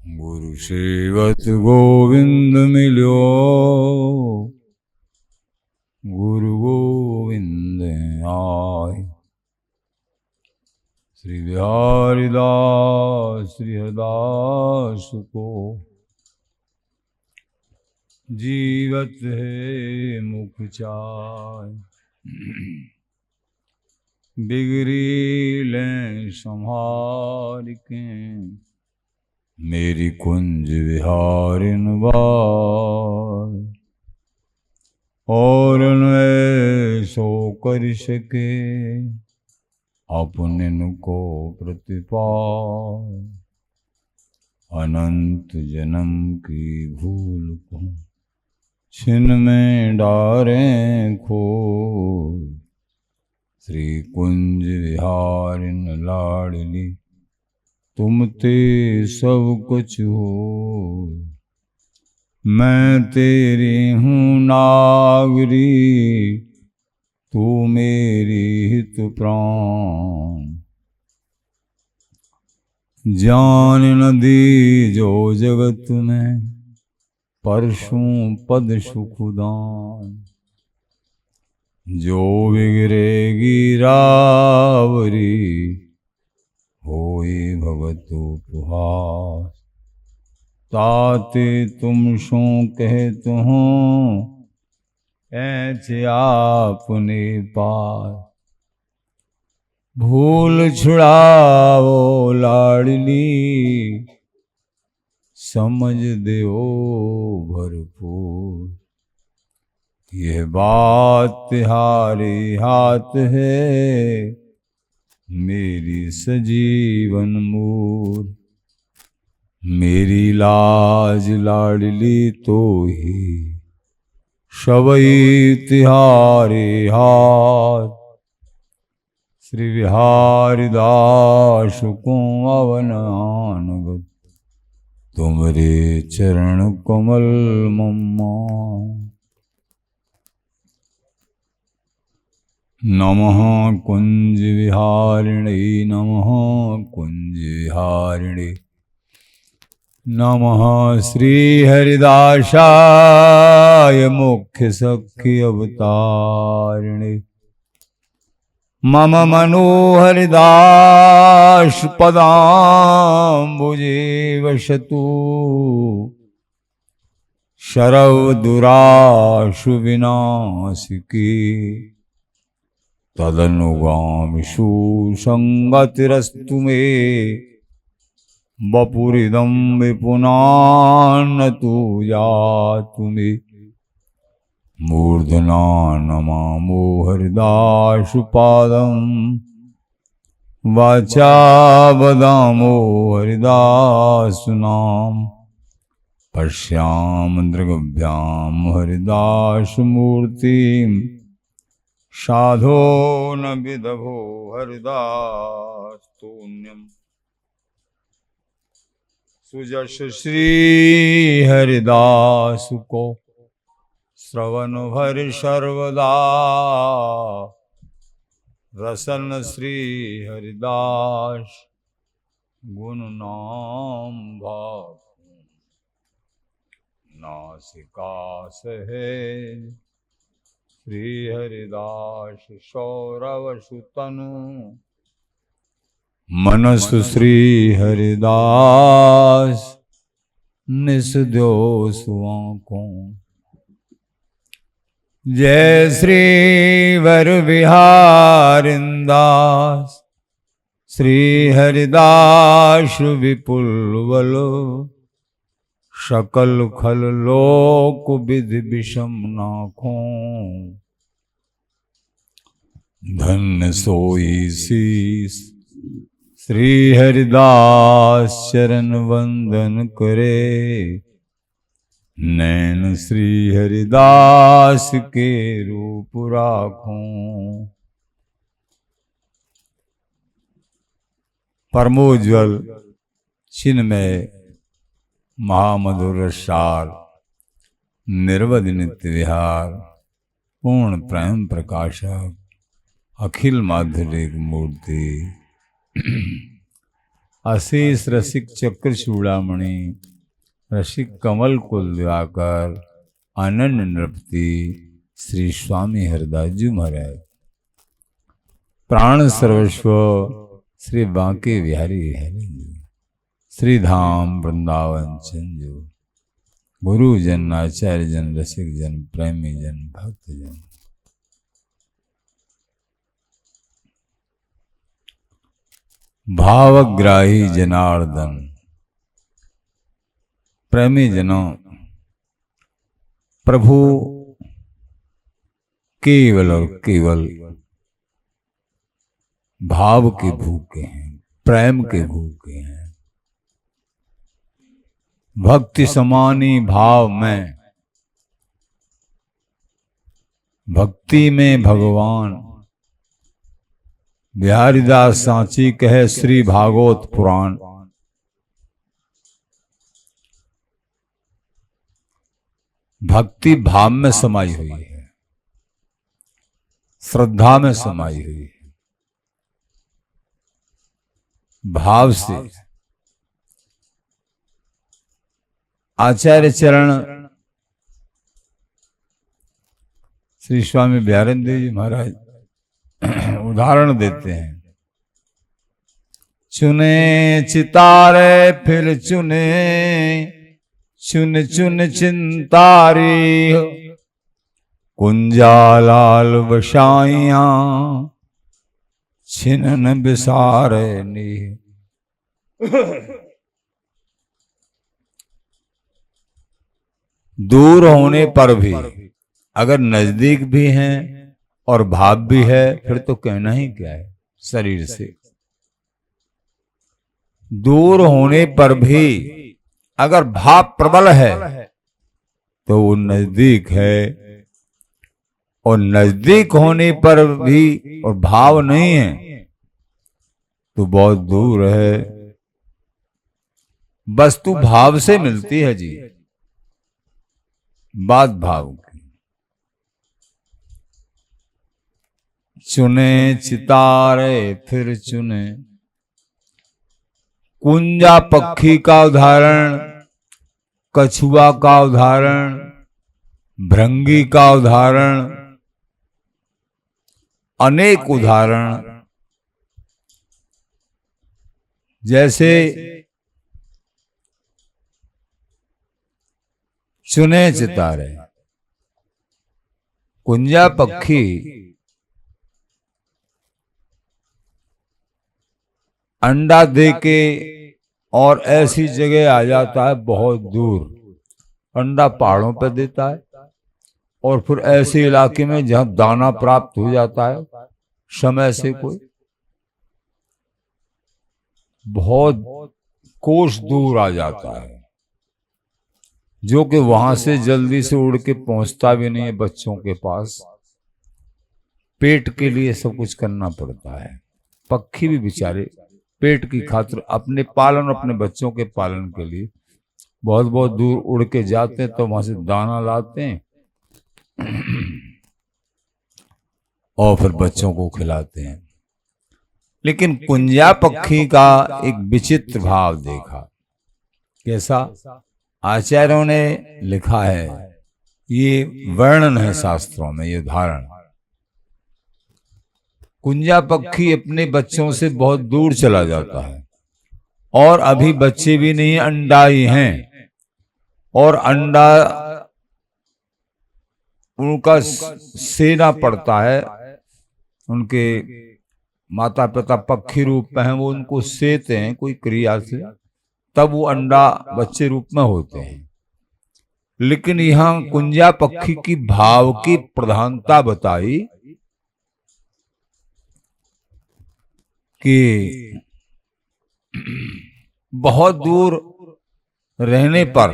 गुरु सेवत गोविंद मिलो, गुरु गोविंद आय। श्री बिहारी दास श्री हरदास को जीवत है मुख चाय। बिगड़ी लें संहार के मेरी कुंज विहारिन बार, और न सो कर सके अपने को प्रतिपाल। अनंत जन्म की भूल को छिन में डारें खो, श्री कुंज विहारिन लाडली तुम ते सब कुछ हो। मैं तेरी हूँ नागरी, तू मेरी हित प्राण। जान न दी जो जगत में परशुं पद सुखदान। जो बिगड़ेगी रावरी होई भगत उपहास। ताते तुम सो कहत हो ऐसे आपने पार। भूल छुड़ाओ लाडली समझ देओ भरपूर। यह बात तिहारे हाथ है मेरी सजीवन मूर। मेरी लाज लाडली तो ही सबई तिहारे हाथ। श्री बिहारी दास को अवनानगत तुमरे चरण कमल मम्मा। नमः कुंज विहारिणे नमः कुंज विहारिणे नमः। श्री हरिदासाय मुख्य सखी अवतारिणे। मम मनोहरिदास पदाम्बुजे वसतु। शरव दुराशु विनाशिकी तदनुगामिषु संगतिरस्तु मे। वपुरिदं विपुनान्नतु यातु मे। मूर्धना नमामो हरिदासपादं। वाचा वदामो हरिदासनाम। पश्यामि दृग्भ्यां हरिदासमूर्तिं। साधो न विदभो हरिदास्तुन्यम्। सुजस श्री हरिदास को श्रवण भर सर्वदा। रसन श्री हरिदास गुण नाम भाव। नासिका सहेज श्री हरिदास सौरव सुतनु। मनस श्री हरिदास निस दो सुआंकों। जय श्री वर विहारिंदास श्री हरिदास विपुल बलो। सकल खल लोक विधि विषम नाखों। धन्य सोई शीस श्री हरिदास चरण वंदन करे। नैन श्री हरिदास के रूप राखों। परमोज्वल चिन्मय महामधुर रसार निर्वध नित्य विहार पूर्ण प्रेम प्रकाशक अखिल माधुर्य मूर्ति अशेष रसिक चक्र चूड़ामणि रसिक कमल कुल दिवाकर अनन्य नृपति श्री स्वामी हरदास जी महाराज। प्राण सर्वस्व श्री बांके बिहारी हरि श्री धाम वृंदावन चंजो गुरु जन आचार्य जन रसिक जन प्रेमी जन भक्त जन। भावग्राही जनार्दन प्रेमी जनों, प्रभु केवल और केवल भाव के भूखे हैं, प्रेम के भूखे हैं। भक्ति समानी भाव में, भक्ति में भगवान। बिहारीदास सांची कहे श्री भागवत पुराण। भक्ति भाव में समाई हुई है, श्रद्धा में समाई हुई है। भाव से आचार्य चरण श्री स्वामी बिहारींद्र देव जी महाराज उदाहरण देते हैं। चुने चितारे फिर चुने, चुन चुन चिंतारी, कुंजा लाल बसाइया छिनन बिसारे नी। दूर होने पर भी, अगर नजदीक भी हैं और भाव भी है, फिर तो कहना ही क्या है। शरीर से दूर होने पर भी अगर भाव प्रबल है तो वो नजदीक है, और नजदीक होने पर भी और भाव नहीं है तो बहुत दूर है। वस्तु भाव से मिलती है जी, बात भाव की। चुने चितारे फिर चुने, कुंजा पक्षी का उदाहरण, कछुआ का उदाहरण, भृंगी का उदाहरण, अनेक उदाहरण। जैसे चुने चितारे, कुंजा पक्षी अंडा देके और ऐसी जगह आ जाता है बहुत दूर। अंडा पहाड़ों पर देता है और फिर ऐसे इलाके में जहां दाना प्राप्त हो जाता है समय से, कोई बहुत कोस दूर आ जाता है, जो कि वहां से जल्दी से उड़ के पहुंचता भी नहीं है बच्चों के पास। पेट के लिए सब कुछ करना पड़ता है। पक्षी भी बेचारे पेट की खातिर अपने पालन, अपने बच्चों के पालन के लिए बहुत बहुत दूर उड़ के जाते हैं, तो वहां से दाना लाते हैं और फिर बच्चों को खिलाते हैं। लेकिन कुंजा पक्षी का एक विचित्र भाव देखा। कैसा? आचार्यों ने लिखा है, ये वर्णन है शास्त्रों में, ये उदाहरण। कुंजा पक्षी अपने बच्चों से बहुत दूर चला जाता है और अभी बच्चे भी नहीं, अंडा ही हैं, और अंडा उनका सेना पड़ता है। उनके माता पिता पक्षी रूप में हैं, वो उनको सेते हैं कोई क्रिया से, तब वो अंडा बच्चे रूप में होते हैं। लेकिन यहाँ कुंजा पक्षी की भाव की प्रधानता बताई कि बहुत दूर रहने पर,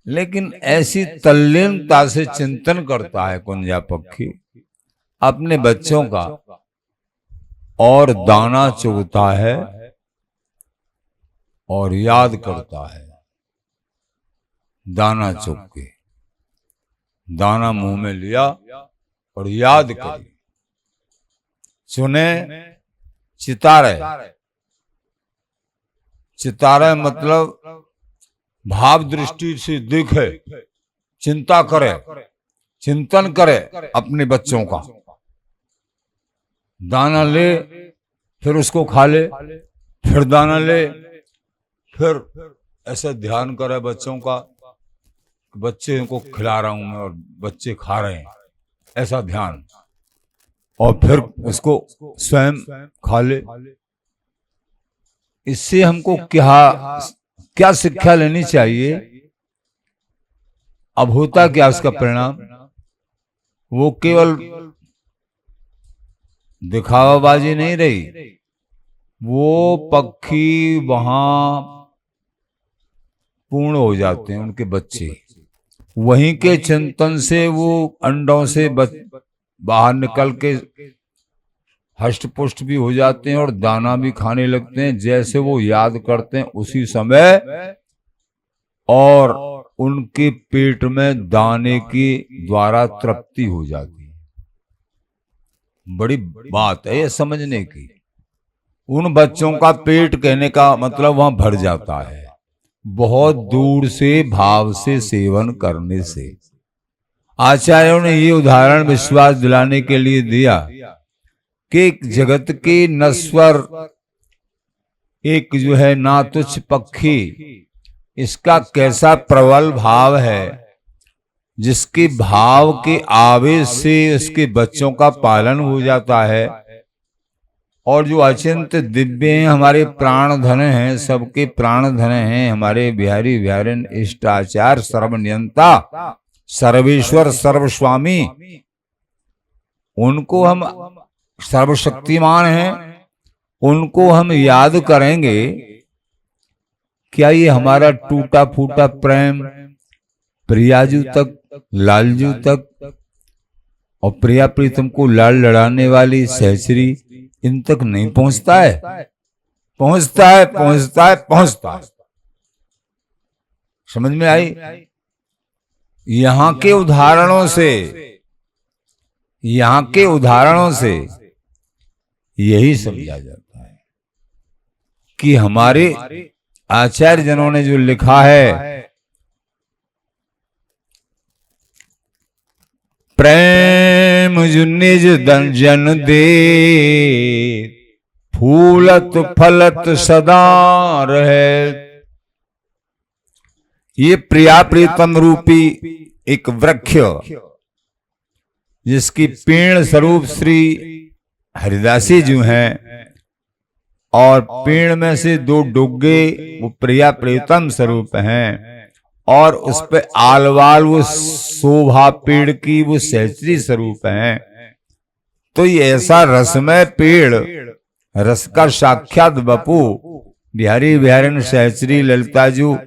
लेकिन ऐसी तल्लीनता से चिंतन करता है कुंजा पक्षी अपने बच्चों का, और दाना चुगता है और याद करता है। दाना चुग के दाना मुंह में लिया और याद करी। चुने चितारे, चितारे मतलब भाव दृष्टि से देखे, चिंता करे, चिंतन करे अपने बच्चों का। दाना ले फिर उसको खा ले, फिर दाना ले, फिर ऐसा ध्यान करे बच्चों का, बच्चे को खिला रहा हूं मैं और बच्चे खा रहे हैं, ऐसा ध्यान। और फिर उसको स्वयं खा ले। इससे हमको क्या शिक्षा लेनी चाहिए? अब होता क्या उसका परिणाम? वो केवल दिखावाबाजी नहीं रही, वो पक्षी वहां पूर्ण हो जाते हैं, उनके बच्चे वहीं के चिंतन से वो अंडों से बाहर निकल के हष्ट पुष्ट भी हो जाते हैं और दाना भी खाने लगते हैं। जैसे वो याद करते हैं उसी समय और उनके पेट में दाने के द्वारा तृप्ति हो जाती है। बड़ी बात है ये समझने की। उन बच्चों का पेट कहने का मतलब वहां भर जाता है, बहुत दूर से भाव से सेवन करने से। आचार्यों ने ये उदाहरण विश्वास दिलाने के लिए दिया कि जगत के नश्वर एक जो है ना तुच्छ पक्षी, इसका कैसा प्रबल भाव है, जिसके भाव के आवेश से उसके बच्चों का पालन हो जाता है। और जो अचिंत दिव्य हैं, हमारे प्राण धन हैं, सबके प्राण धन हैं, हमारे बिहारी बिहारिन इष्टाचार सर्वनियंता सर्वेश्वर सर्वस्वामी, उनको हम सर्वशक्तिमान हैं, उनको हम याद करेंगे। क्या ये हमारा टूटा फूटा प्रेम प्रियाजू तक, लालजू तक और प्रिया प्रीतम को लाल लड़ाने वाली सहचरी इन तक नहीं पहुंचता है? पहुंचता है, पहुंचता है, पहुंचता है। समझ में आई? यहां के उदाहरणों से यही समझा जाता है कि हमारे आचार्य जनों ने जो लिखा है, प्रेम जो निज जन दे, फूलत फलत सदा रहे। ये प्रिया प्रीतम रूपी एक वृक्ष, जिसकी पेड़ स्वरूप श्री हरिदासी जी हैं, और पेड़ में से दो डुग्गे वो प्रिया प्रीतम स्वरूप हैं, और उस पे आलवाल वो शोभा पेड़ की वो सहचरी स्वरूप हैं। तो ये ऐसा रसमय पेड़, रस का साक्षात बपू बिहारी बिहारिन सहचरी ललिताजू,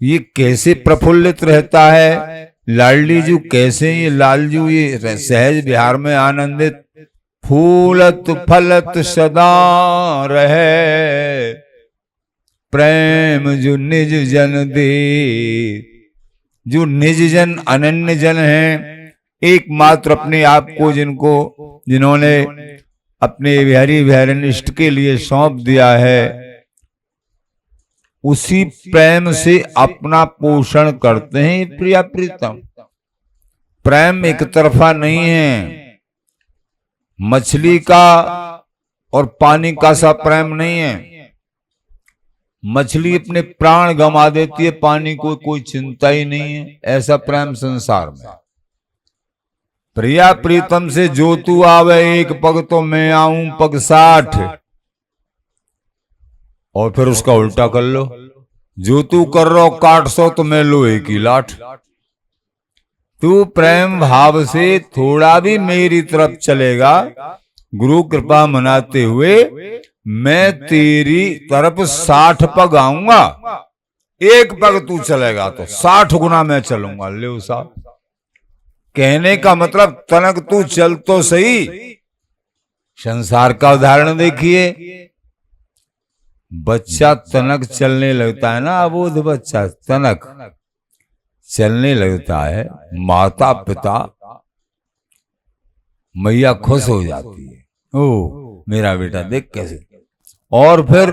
ये कैसे प्रफुल्लित रहता है। लाडली जू कैसे, ये लालजू ये सहज बिहार में आनंदित, फूलत फलत सदा रहे, प्रेम जो निज जन दे। जो निज जन अनन्य जन हैं, एकमात्र अपने आप को जिन्होंने अपने बिहारी बिहारिन इष्ट के लिए सौंप दिया है, उसी प्रेम से अपना पोषण करते हैं प्रिया प्रीतम। प्रेम एक तरफा नहीं है, मछली का और पानी का सा प्रेम नहीं है। मछली अपने प्राण गंवा देती है, पानी को कोई चिंता ही नहीं है। ऐसा प्रेम संसार में। प्रिया प्रीतम से जो तू आवे एक पग तो मैं आऊं पग 60, और फिर उसका उल्टा कर लो, जो तू कर रो काट सो तो मैं लो एक ही लाठ। तू प्रेम भाव से थोड़ा भी मेरी तरफ चलेगा, गुरु कृपा मनाते हुए मैं तेरी तरफ 60 पग आऊंगा। एक पग तू चलेगा तो 60 गुना मैं चलूंगा। ले साहब, कहने का मतलब तनक तू चल तो सही। संसार का उदाहरण देखिए, बच्चा तनक चलने लगता है ना, अबोध बच्चा तनक चलने लगता है, माता पिता मैया खुश हो जाती है, ओ मेरा बेटा देख कैसे। और फिर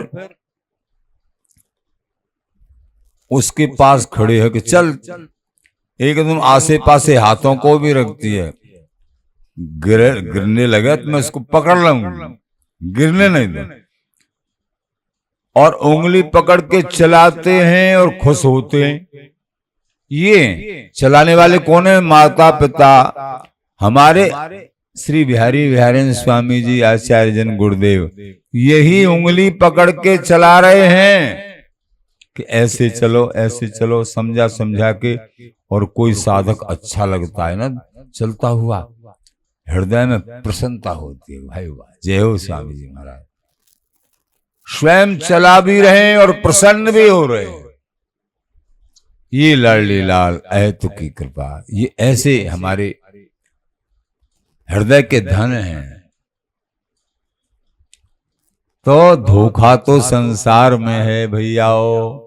उसके पास खड़े है कि चल, एकदम आसे पासे हाथों को भी रखती है, गिरने लगे तो मैं उसको पकड़ लूंगा, गिरने नहीं दूं। और उंगली पकड़ के चलाते हैं और खुश होते हैं। ये चलाने वाले कौन है? माता पिता हमारे श्री बिहारी बिहारी स्वामी जी, आचार्य जन गुरुदेव, यही उंगली पकड़ के चला रहे हैं कि ऐसे चलो, समझा समझा के। और कोई साधक अच्छा लगता है ना चलता हुआ, हृदय में प्रसन्नता होती है। भाई वाह, जय हो स्वामी जी महाराज। स्वयं चला भी रहे और प्रसन्न भी हो रहे हैं। ये लाडली लाल ऐत की कृपा, ये ऐसे हमारे हृदय के धन हैं। तो धोखा तो संसार में है भैयाओ,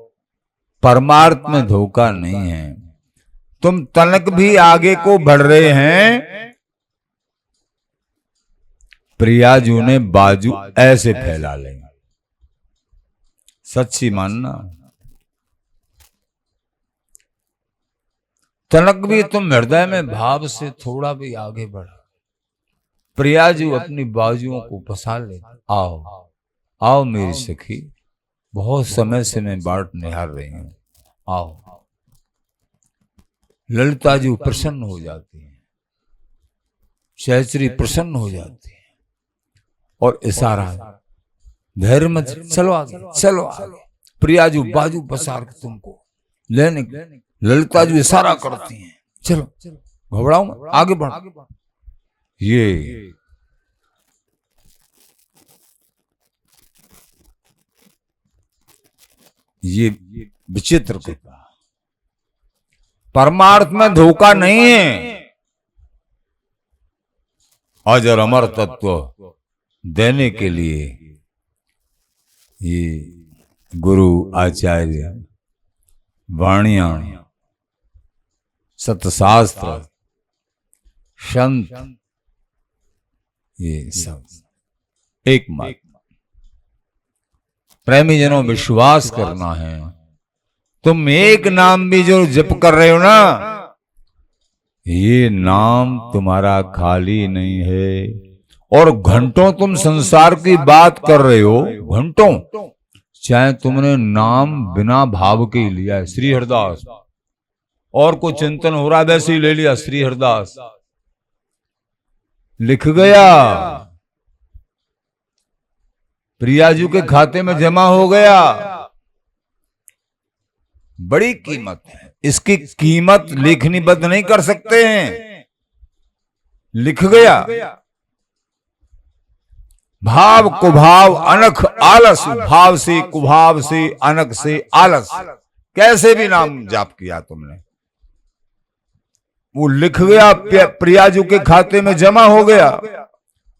परमार्थ में धोखा नहीं है। तुम तनक भी आगे को बढ़ रहे हैं, प्रियाजू ने बाजू ऐसे फैला लेंगे। सच्ची मानना, तनक भी तुम हृदय में भाव से थोड़ा भी आगे बढ़ा, प्रियाजू अपनी बाजुओं को पसार ले। आओ आओ मेरी सखी, बहुत समय से मैं बाट निहार रही हूं, आओ। ललिता जी प्रसन्न हो जाती है, सहचरी प्रसन्न हो जाती है और इशारा, धैर्य मत, चलो आगे, चलो आगे। प्रियाजू बाजू पसार के तुमको लेने, ललिता जी इशारा करती हैं, चलो घबराओ मत, आगे बढ़। ये विचित्र कृपा, परमार्थ में धोखा नहीं है। अजर अमर तत्व देने के लिए ये गुरु आचार्य, वाणियां, सतशास्त्र, संत, ये सब एकमात्र प्रेमी जनों विश्वास करना है। तुम एक नाम भी जो जप कर रहे हो ना, ये नाम तुम्हारा खाली नहीं है। और घंटों तुम संसार की बात कर रहे हो, घंटों, चाहे तुमने नाम बिना भाव के ही लिया है, श्री हरदास, और को चिंतन हो रहा है वैसे ही ले लिया, श्री हरदास लिख गया, प्रियाजू के खाते में जमा हो गया। बड़ी कीमत है, इसकी कीमत लेखनीबद्ध नहीं कर सकते हैं। लिख गया, भाव कुभाव अनख आलस, भाव से कुभाव से अनख से आलस, कैसे भी नाम जाप किया तुमने, वो लिख गया, प्रियाजू के खाते में जमा हो गया।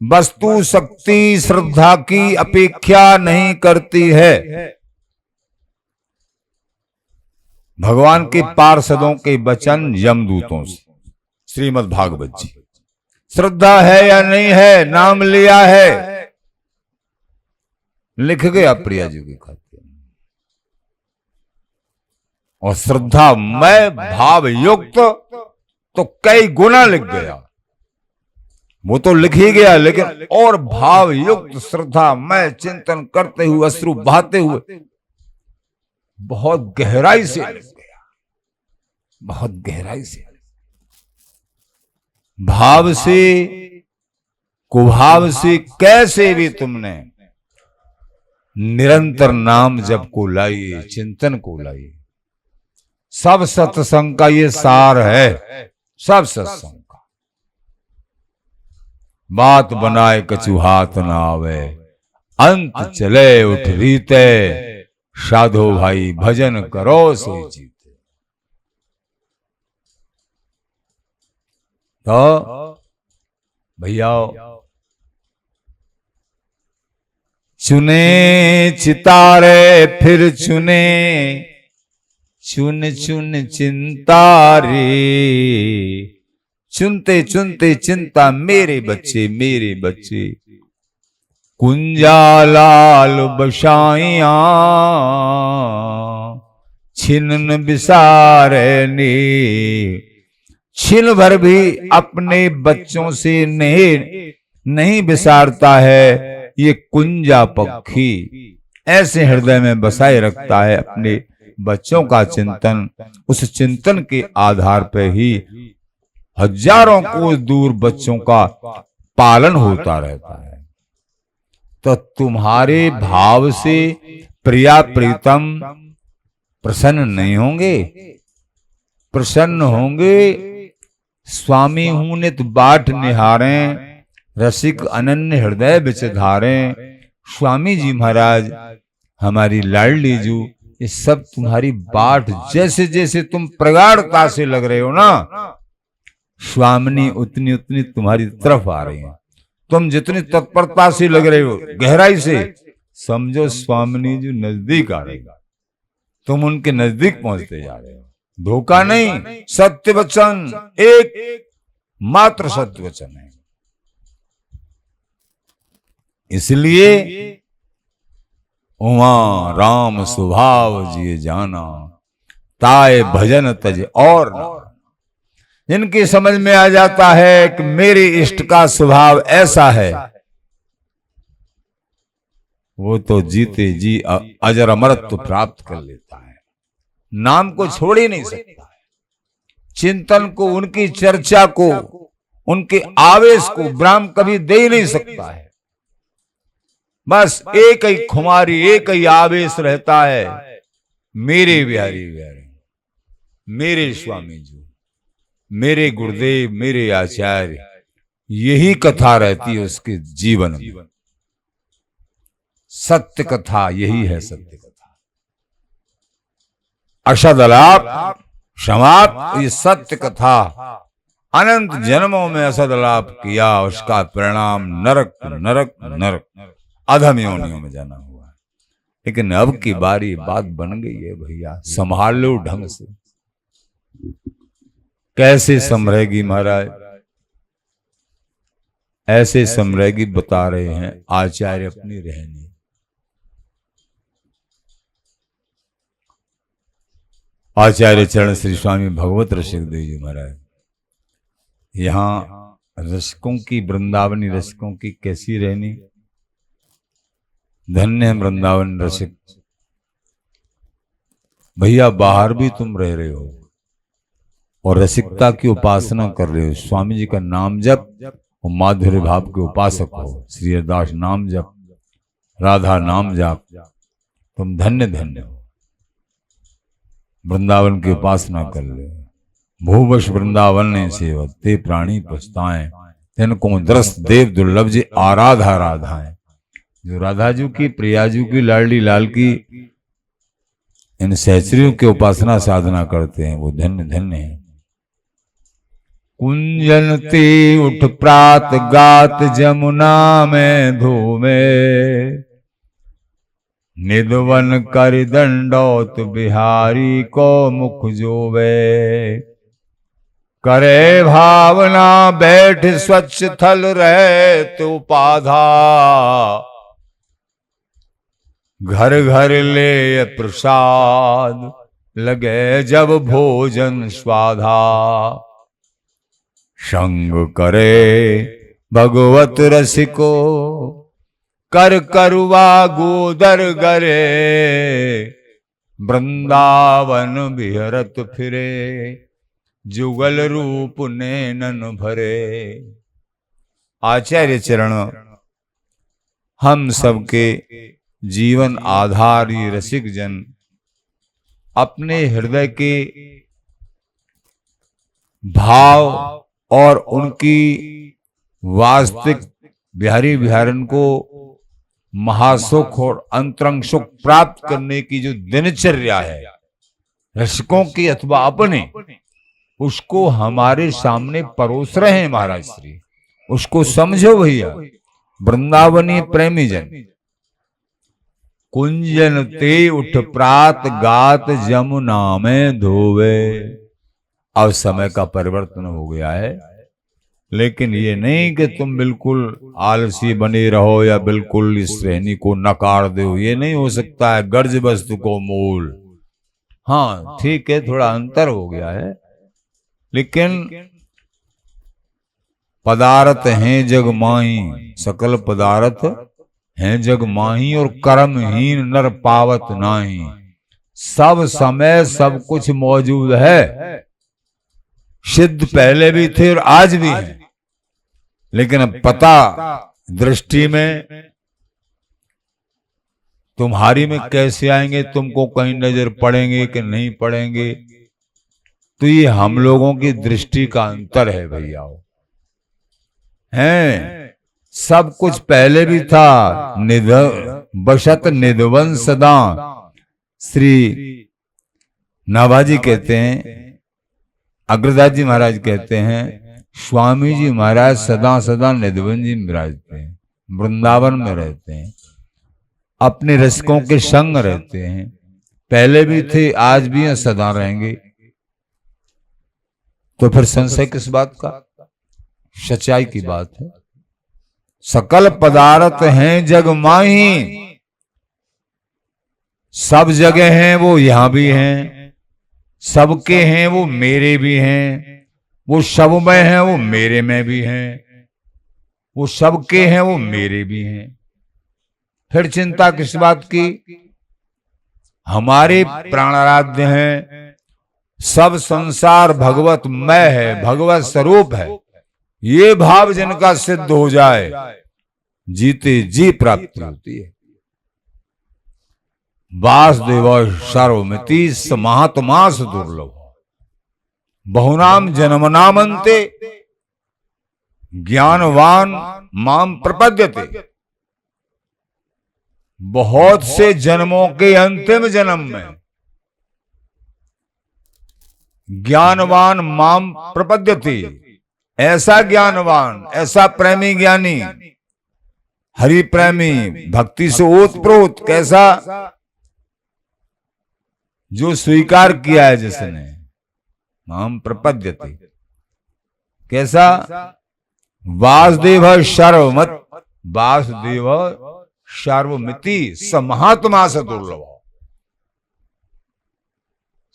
वस्तु शक्ति श्रद्धा की अपेक्षा नहीं करती है। भगवान के पार्षदों के वचन यमदूतों से, श्रीमद् भागवत जी, श्रद्धा है या नहीं है, नाम लिया है, लिख गया प्रियाजू के खाते में। और श्रद्धा में भाव युक्त तो कई गुना लिख गया, वो तो लिख ही गया, लेकिन और भाव युक्त श्रद्धा में चिंतन करते हुए, अश्रु बहाते हुए, बहुत गहराई से लिख गया, बहुत गहराई से। भाव से कुभाव से कैसे भी तुमने निरंतर नाम जप को लाइए, चिंतन को लाइए। सब सत्संग का ये सार है, सब सत्संग का। बात बनाए कछु हाथ ना आवे, अंत चले उठ रीते, साधो भाई भजन करो सो जीते। तो भैया चुने चितारे फिर चुने, चुन चुन चिंतारे, चुनते चुनते चिंता मेरे बच्चे, मेरे बच्चे। कुंजा लाल बशाइया छिन्न विसारनी, छिन भर भी अपने बच्चों से नहीं विसारता है ये कुंजा पक्षी। ऐसे हृदय में बसाए रखता है अपने बच्चों का चिंतन। उस चिंतन के आधार पर ही हजारों कोस दूर बच्चों का पालन होता रहता है। तो तुम्हारे भाव से प्रिया प्रीतम प्रसन्न नहीं होंगे? प्रसन्न होंगे। स्वामी हूं नित बाट निहारें, रसिक अनन्य हृदय बिच धारें। स्वामी जी महाराज, हमारी लाडली जू, ये सब तुम्हारी बाट जैसे जैसे तुम प्रगाढ़ता से लग रहे हो ना, स्वामिनी उतनी उतनी तुम्हारी तरफ आ रही है। तुम जितनी तत्परता से लग रहे हो, गहराई से, समझो स्वामिनी जी नजदीक आ रही है। तुम उनके नजदीक पहुंचते जा रहे हो। धोखा नहीं, सत्य वचन, एक मात्र सत्य वचन है। इसलिए उमा राम स्वभाव जिए जाना, ताए भजन तज और ना। जिनकी समझ में आ जाता है कि मेरे इष्ट का स्वभाव ऐसा है, वो तो जीते जी अजर अमरत्व प्राप्त कर लेता है। नाम को छोड़ ही नहीं सकता है। चिंतन को, उनकी चर्चा को, उनके आवेश को ब्राह्म कभी दे ही नहीं सकता है। बस एक ही खुमारी, एक ही आवेश रहता है, मेरे बिहारी बिहारी, मेरे स्वामी जी, मेरे गुरुदेव, मेरे आचार्य। यही कथा रहती है उसके जीवन में। सत्य कथा यही है, सत्य कथा। असदलाप समाप्त। ये सत्य कथा अनंत जन्मों में असदलाप किया, उसका परिणाम नरक नरक नरक अधम योनियों में जाना हुआ है। लेकिन अब की बारी बात बन गई है भैया, संभाल लो ढंग से। कैसे संभरेगी महाराज? ऐसे संभरेगी बता रहे हैं आचार्य अपनी रहनी। आचार्य चरण श्री स्वामी भगवत रसिक देव जी महाराज, यहाँ रसिकों की, वृंदावनी रसिकों की कैसी रहनी। धन्य है वृंदावन रसिक भैया। बाहर भी तुम रह रहे हो और रसिकता की उपासना कर रहे हो। स्वामी जी का नाम जप और माधुर्य भाव के उपासक हो। श्री हरिदास नाम जप, राधा नाम जप, तुम धन्य धन्य हो। वृंदावन की उपासना कर ले। भूवश वृंदावन ने सेवत, ते प्राणी पछताएं, तिनको दरस देव दुर्लभ जे आराधा राधाएं। जो राधाजू की, प्रियाजू की, लाडली लाल की, इन सहचरियों की उपासना साधना करते हैं, वो धन्य धन्य है। कुंजनते उठ प्रात गात जमुना में धूमे, निधवन कर दंडौत बिहारी को मुख जोवे। करे भावना बैठ स्वच्छ थल रहे तो पाधा, घर घर ले प्रसाद लगे जब भोजन स्वाधा। संग करे भगवत रसिको, कर करुआ गोदर गरे। वृंदावन बिहरत फिरे, जुगल रूप नैनन भरे। आचार्य चरण हम सबके जीवन आधारी रसिक जन अपने हृदय के भाव और उनकी वास्तविक बिहारी बिहारन को महासुख और अंतरंग सुख प्राप्त करने की जो दिनचर्या है रसिकों की अथवा अपने, उसको हमारे सामने परोस रहे हैं महाराज श्री। उसको समझो भैया वृंदावनी प्रेमी जन। कुंजन ते उठ प्रात गात जमुना में धोवे। अब समय का परिवर्तन हो गया है, लेकिन ये नहीं कि तुम बिल्कुल आलसी बने रहो या बिल्कुल इस श्रेणी को नकार दो। ये नहीं हो सकता है। गर्ज वस्तु को मूल, हाँ ठीक है, थोड़ा अंतर हो गया है, लेकिन पदार्थ हैं जग माही, सकल पदार्थ हैं जग माही, और कर्महीन नर पावत नाही। सब समय सब कुछ मौजूद है, सिद्ध पहले भी थे और आज भी है, लेकिन अब पता दृष्टि में तुम्हारी में कैसे आएंगे, तुमको कहीं नजर पड़ेंगे कि नहीं पड़ेंगे, तो ये हम लोगों की दृष्टि का अंतर है भैया। हैं सब कुछ पहले भी था, बशत निधवन सदा। श्री नाभाजी कहते हैं, अग्रदास जी महाराज कहते हैं, स्वामी जी महाराज सदा सदा निधवन जी विराजते हैं, वृंदावन में रहते हैं, अपने रसिकों के संग रहते हैं, पहले भी थे आज भी हैं, सदा रहेंगे। तो फिर संशय किस बात का, सच्चाई की बात है। सकल पदार्थ हैं जग माही, सब जगह हैं वो यहां भी हैं, सबके हैं वो मेरे भी हैं, वो सब में हैं वो मेरे में भी हैं, वो सबके हैं वो मेरे भी हैं। फिर चिंता किस बात की, हमारे प्राणाराध्य हैं, सब संसार भगवत मय है, भगवत स्वरूप है, ये भाव जिनका सिद्ध हो जाए जीते जी प्राप्ति होती है। वासुदेव सर्वमिति महात्मास दुर्लभ, बहुनाम जन्मनामन्ते ज्ञानवान माम प्रपद्यते। बहुत से जन्मों के अंतिम जन्म में ज्ञानवान माम प्रपद्यते, ऐसा ज्ञानवान, ऐसा प्रेमी ज्ञानी, हरि प्रेमी, भक्ति से ओतप्रोत, कैसा, जो स्वीकार किया है जिसने, माम प्रपद्यते, कैसा, वासुदेव सर्वमत, वासुदेव सर्वमिति स महात्मा स दुर्लभ।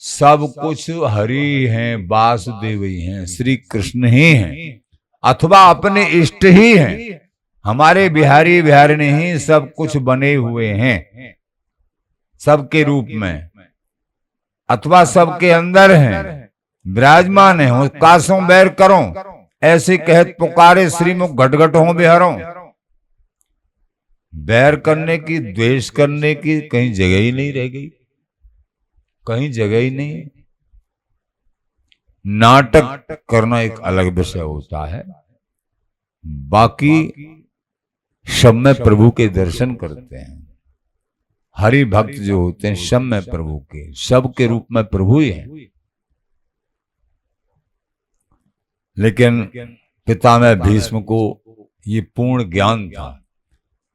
सब कुछ हरि हैं, वासुदेव ही हैं, श्री कृष्ण ही हैं, अथवा अपने इष्ट ही हैं, हमारे बिहारी बिहारिणी ही सब कुछ बने हुए हैं, सबके रूप में, अथवा सबके अंदर हैं, विराजमान है। कासों बैर करो, ऐसे कहत पुकारे श्रीमुख घटघट हो बिहारों। बैर करने की, द्वेष करने की कहीं जगह ही नहीं रह गई, कहीं जगह ही नहीं। नाटक करना एक अलग विषय होता है, बाकी सब में प्रभु के दर्शन करते हैं। हरि भक्त जो होते हैं सब में प्रभु के, सब के रूप में प्रभु ही हैं। लेकिन पितामह भीष्म को ये पूर्ण ज्ञान था,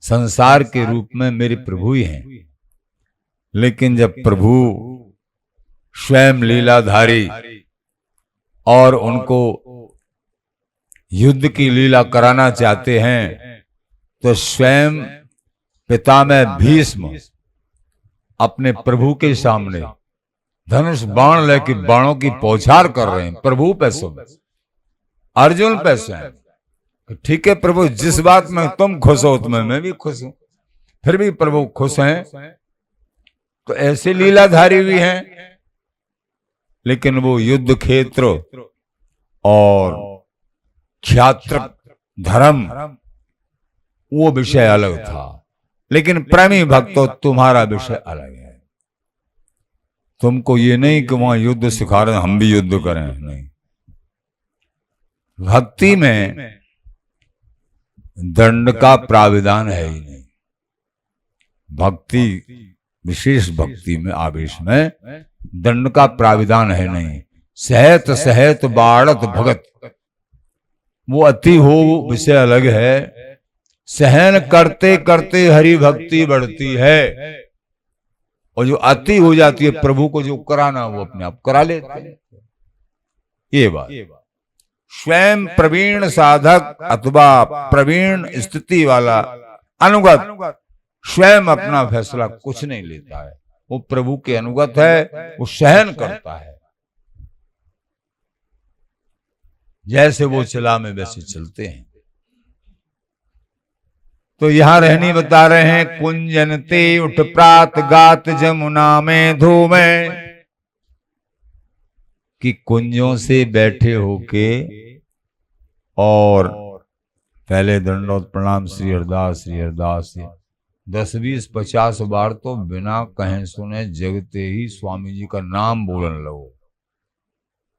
संसार के रूप में मेरे प्रभु ही हैं। लेकिन जब प्रभु स्वयं लीलाधारी और उनको युद्ध की लीला कराना चाहते हैं, तो स्वयं पितामह भीष्म अपने प्रभु के सामने धनुष बाण लेके बाणों की पौछार कर रहे हैं। प्रभु पैसों में, अर्जुन पैसे हैं। ठीक है प्रभु, जिस बात में तुम खुश हो उसमें मैं भी खुश हूं। फिर भी प्रभु खुश हैं, तो ऐसे लीलाधारी भी हैं। लेकिन वो युद्ध क्षेत्र और क्षात्र धर्म वो विषय अलग था। लेकिन प्रेमी भक्तों, तुम्हारा विषय अलग है। तुमको ये नहीं कि वहां युद्ध सिखा रहे हम भी युद्ध करें, नहीं। भक्ति में दंड का प्राविधान है ही नहीं। भक्ति, विशेष भक्ति में, आवेश में दंड का प्राविधान है नहीं। सहत सहत बाढ़त भगत, वो अति हो विषय अलग है। सहन करते करते हरि भक्ति बढ़ती है, और जो अति हो जाती है प्रभु को जो कराना वो अपने आप करा लेते हैं। ये बात स्वयं प्रवीण साधक अथवा प्रवीण स्थिति वाला अनुगत स्वयं अपना फैसला कुछ नहीं लेता है, वो प्रभु के अनुगत है, वो सहन करता है। जैसे वो चला में वैसे चलते हैं। तो यहां रहनी बता रहे हैं, कुंजनते उठ प्रात गात जमुना में धूमे, कि कुंजों से बैठे होके और पहले दंडोत प्रणाम श्री हरदास श्री हरदास, 10-20-50 बार तो बिना कहे सुने जगते ही स्वामी जी का नाम बोलने लगो,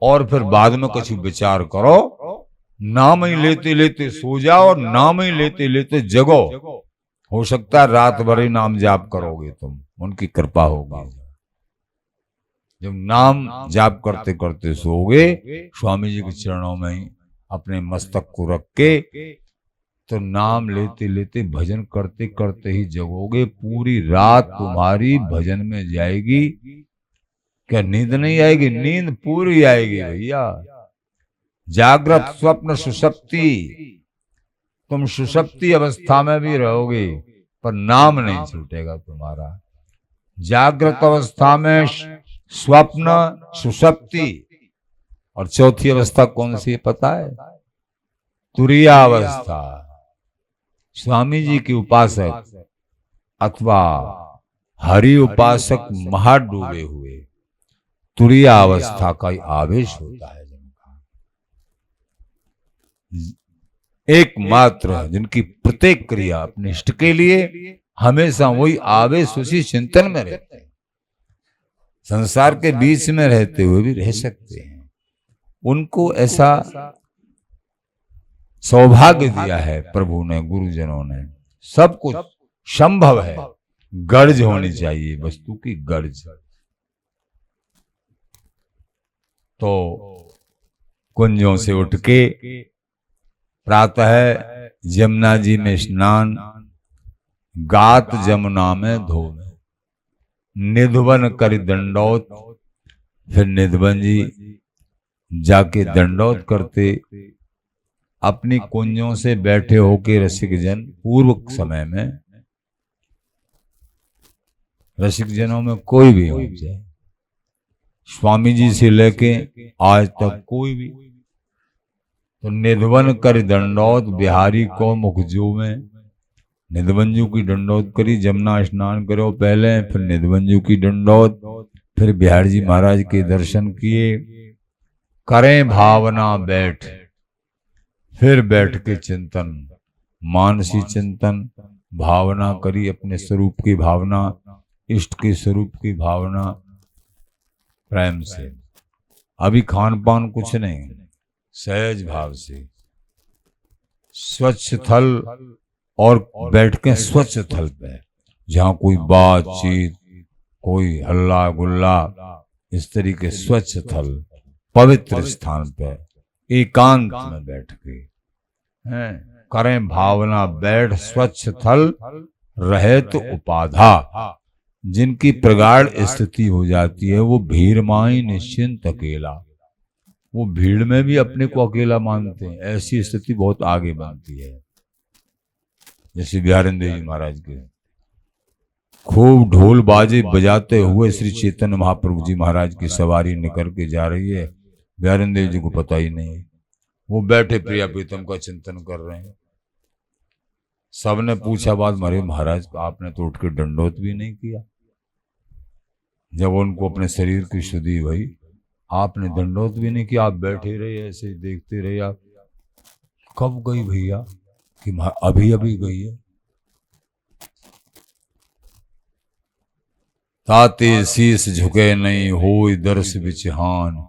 और फिर बाद में कुछ विचार करो। नाम ही लेते लेते सो जाओ और नाम ही लेते लेते जगो। हो सकता है रात भर ही नाम जाप करोगे तुम, उनकी कृपा होगी। जब नाम जाप करते करते सोओगे, स्वामी जी के चरणों में ही अपने मस्तक को रख के, तो नाम लेते लेते भजन करते करते ही जगोगे। पूरी रात तुम्हारी भजन में जाएगी। क्या नींद नहीं आएगी? नींद पूरी आएगी भैया। जागृत स्वप्न सुषुप्ति, तुम सुषुप्ति अवस्था में भी रहोगे पर नाम नहीं छूटेगा तुम्हारा। जागृत अवस्था में स्वप्न सुषुप्ति, और चौथी अवस्था कौन सी पता है? तुरिया अवस्था। स्वामी जी के उपासक अथवा हरि उपासक महा डूबे हुए तुरिया अवस्था का आवेश होता है जिनका। एकमात्र जिनकी प्रत्येक क्रिया अपने इष्ट के लिए हमेशा वही आवेश, उसी चिंतन में रहते हैं। संसार के बीच में रहते हुए भी रह सकते हैं। उनको ऐसा सौभाग्य दिया है प्रभु ने, गुरुजनों ने। सब कुछ संभव है, गर्ज होनी चाहिए, वस्तु की गर्ज। तो कुंजों से उठ के प्रातः यमुना जी में स्नान, गात जमुना में धोवे, निधवन कर दंडौत। फिर निधवन जी जाके दंडौत करते। अपनी कुंजों से बैठे होके रसिक जन, पूर्व समय में रसिक जनों में कोई भी हो जाए, स्वामी जी से लेके आज तक कोई भी, तो निधवन कर दंडौत बिहारी को मुखजू में। निधवंजू की दंडौत करी, जमुना स्नान करो पहले, फिर निधवंजू की दंडौत, फिर बिहारी जी महाराज के दर्शन किए। करें भावना बैठ, फिर बैठ के चिंतन, मानसी चिंतन, भावना करी, अपने स्वरूप की भावना, इष्ट के स्वरूप की भावना प्रेम से। अभी खान पान कुछ नहीं, सहज भाव से स्वच्छ थल, और बैठ के स्वच्छ थल पे, जहाँ कोई बातचीत, कोई हल्ला गुल्ला, इस तरीके स्वच्छ थल, पवित्र स्थान पे एकांत में बैठ के करें भावना बैठ, स्वच्छ थल रहे तो उपाधा। जिनकी प्रगाढ़ स्थिति हो जाती है, वो भीड़ माई निश्चिंत अकेला, वो भीड़ में भी अपने को अकेला मानते हैं। ऐसी स्थिति बहुत आगे बनती है। जैसे बिहारिंदर जी महाराज के खूब ढोल बाजे बजाते हुए श्री चैतन्य महाप्रभु जी महाराज की सवारी निकल के जा रही है, बिहारिंदर जी को पता ही नहीं। वो बैठे प्रिया प्रीतम का चिंतन कर रहे हैं। सबने पूछा बात, मरे महाराज आपने तो उठ के दंडोत भी नहीं किया। जब उनको अपने शरीर की शुद्धि हुई, आपने दंडोत भी नहीं किया, आप बैठे रहे ऐसे देखते रहे। आप कब गई भैया? कि अभी अभी गई है। ताते शीस झुके नहीं होई दर्श बिचहान,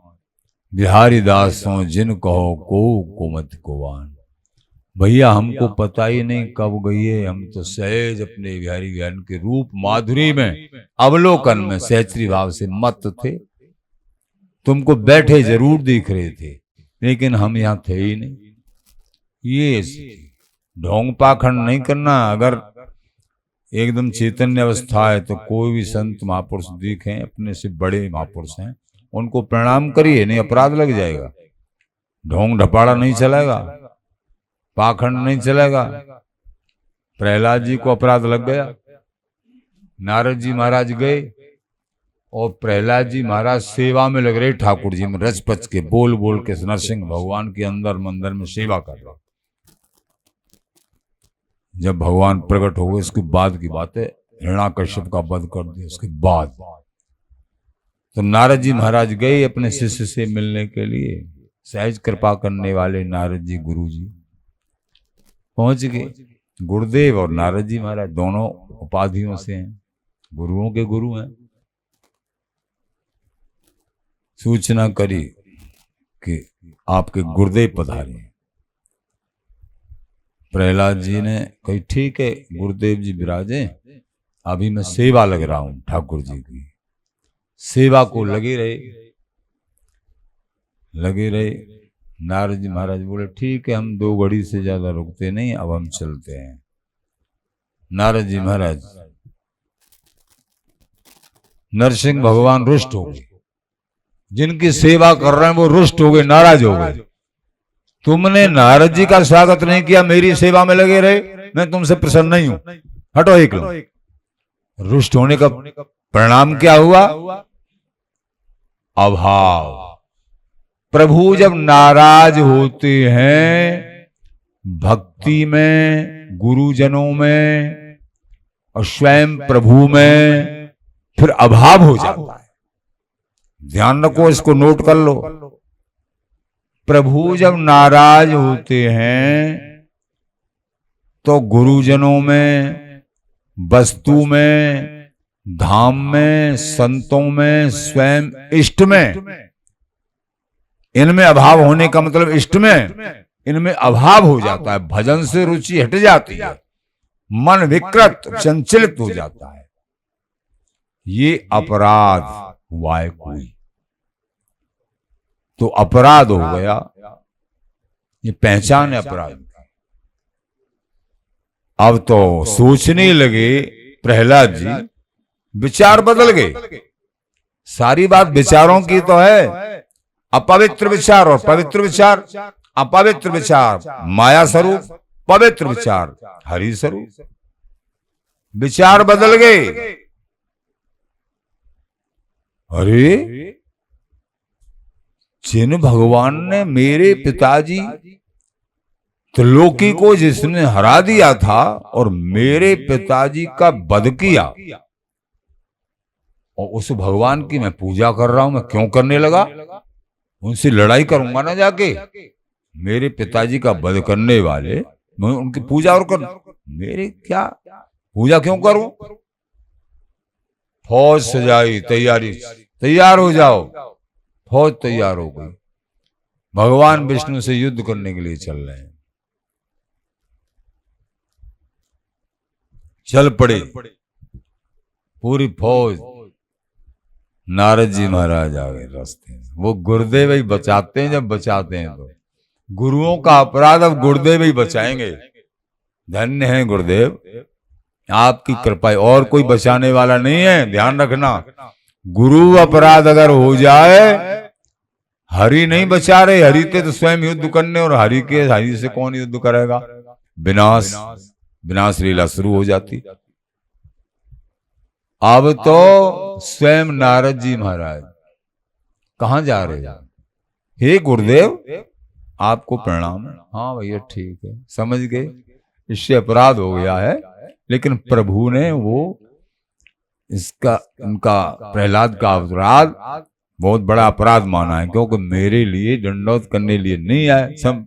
बिहारी दासों जिन कहो को कुमत कुवान। भैया हमको पता ही नहीं कब गई है, हम तो सहज अपने बिहारी ज्ञान के रूप माधुरी में, अवलोकन में सहचरी भाव से मत थे। तुमको बैठे जरूर दिख रहे थे, लेकिन हम यहाँ थे ही नहीं। ये ढोंग पाखंड नहीं करना। अगर एकदम चैतन्य अवस्था है तो कोई भी संत महापुरुष दिखें, अपने से बड़े महापुरुष हैं, उनको प्रणाम करिए, नहीं अपराध लग जाएगा। ढोंग ढपाड़ा नहीं चलेगा, पाखंड नहीं चलेगा। प्रहलाद जी को अपराध लग गया, नारद जी महाराज गए, और प्रहलाद जी महाराज सेवा में लग रहे ठाकुर जी में, रच पच के बोल बोल के नरसिंह भगवान के अंदर मंदिर में सेवा कर रहा। जब भगवान प्रकट हो गए उसके बाद की बात है, हिरण्याकश्यप का वध कर दिया उसके बाद, तो नारद जी महाराज गए अपने शिष्य से मिलने के लिए। सहज कृपा करने वाले नारद जी गुरु जी पहुंच गए। गुरुदेव और नारद जी महाराज दोनों उपाधियों से हैं, गुरुओं के गुरु हैं। सूचना करी कि आपके गुरुदेव पधारे। प्रहलाद जी ने कही ठीक है गुरुदेव जी विराजे, अभी मैं सेवा लग रहा हूं ठाकुर जी की। सेवा को लगे रहे। नारद जी महाराज बोले ठीक है, हम 2 घड़ी से ज्यादा रुकते नहीं, अब हम चलते हैं। नारद जी महाराज, नरसिंह भगवान रुष्ट हो गए, जिनकी सेवा कर रहे हैं वो रुष्ट हो गए, नाराज हो गए। तुमने नारद जी का स्वागत नहीं किया, मेरी सेवा में लगे रहे, मैं तुमसे प्रसन्न नहीं हूं, हटो एक लो। रुष्ट होने का परिणाम क्या हुआ? अभाव। प्रभु जब नाराज होते हैं भक्ति में, गुरुजनों में और स्वयं प्रभु में, फिर अभाव हो जाता है। ध्यान रखो, इसको नोट कर लो। प्रभु जब नाराज होते हैं तो गुरुजनों में, वस्तु में, धाम में, संतों में, स्वयं इष्ट में, इनमें अभाव होने का मतलब इष्ट में इनमें अभाव हो जाता है। भजन से रुचि हट जाती है, मन विकृत संचलित हो जाता है। ये अपराध हुआ है कोई, तो अपराध हो गया, ये पहचान है अपराध। अब तो सोचने लगे प्रहलाद जी, विचार बदल गए। सारी बात विचारों की तो है, अपवित्र विचार और पवित्र विचार। अपवित्र विचार माया स्वरूप, पवित्र विचार हरि स्वरूप। विचार बदल गए। अरे जिन भगवान ने मेरे पिताजी त्रिलोकी को जिसने हरा दिया था और मेरे पिताजी का वध किया, और उस भगवान की मैं पूजा कर रहा हूं, मैं क्यों करने लगा? उनसे लड़ाई करूंगा ना जाके। मेरे पिताजी का वध करने वाले, मैं उनकी पूजा और कर, मेरे क्या पूजा क्यों करूं? फौज सजाई, तैयारी, तैयार हो जाओ। फौज तैयार हो गई, भगवान विष्णु से युद्ध करने के लिए चल रहे हैं। चल पड़े पूरी फौज। नारद जी महाराज आ गए रास्ते में। वो गुरुदेव ही बचाते हैं, जब बचाते हैं तो गुरुओं का अपराध अब गुरुदेव ही बचाएंगे। धन्य है गुरुदेव, आपकी कृपा, और कोई बचाने वाला नहीं है। ध्यान रखना, गुरु अपराध अगर हो जाए, हरि नहीं बचा रहे। हरि के तो स्वयं युद्ध करने, और हरि से कौन युद्ध करेगा? विनाश लीला शुरू हो जाती। अब तो स्वयं नारद जी महाराज कहां जा रहे हैं? हे गुरुदेव, आपको प्रणाम। हाँ भैया ठीक है, समझ गए, इससे अपराध हो गया है। लेकिन प्रभु ने वो इनका प्रहलाद का अपराध बहुत बड़ा अपराध माना है, क्योंकि मेरे लिए दंडोत करने लिए नहीं आए। सब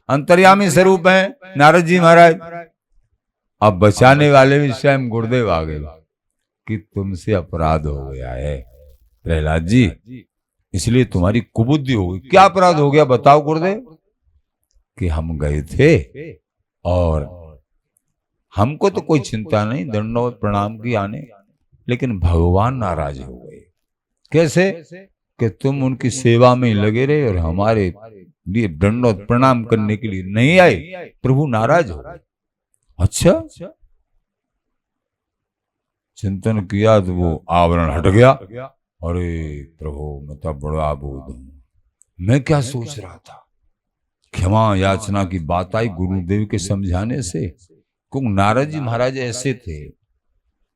अंतर्यामी स्वरूप हैं नारद जी महाराज। अब बचाने वाले भी स्वयं गुरुदेव आ गए कि तुमसे अपराध हो गया है प्रहलाद जी, इसलिए तुम्हारी कुबुद्धि हो गई। क्या अपराध हो गया बताओ गुरुदेव? कि हम गए थे और हमको तो कोई चिंता नहीं, दंडोत प्रणाम की आने, लेकिन भगवान नाराज हो गए। कैसे? कि तुम उनकी सेवा में लगे रहे और हमारे लिए दंडोत प्रणाम करने के लिए नहीं आए। प्रभु नाराज हो गए। अच्छा, चिंतन किया तो वो आवरण हट गया। अरे प्रभु, मैं तो बड़ा बोध हूं, मैं क्या सोच रहा था। क्षमा याचना की बात आई गुरुदेव के समझाने से। क्योंकि नारद जी महाराज ऐसे थे,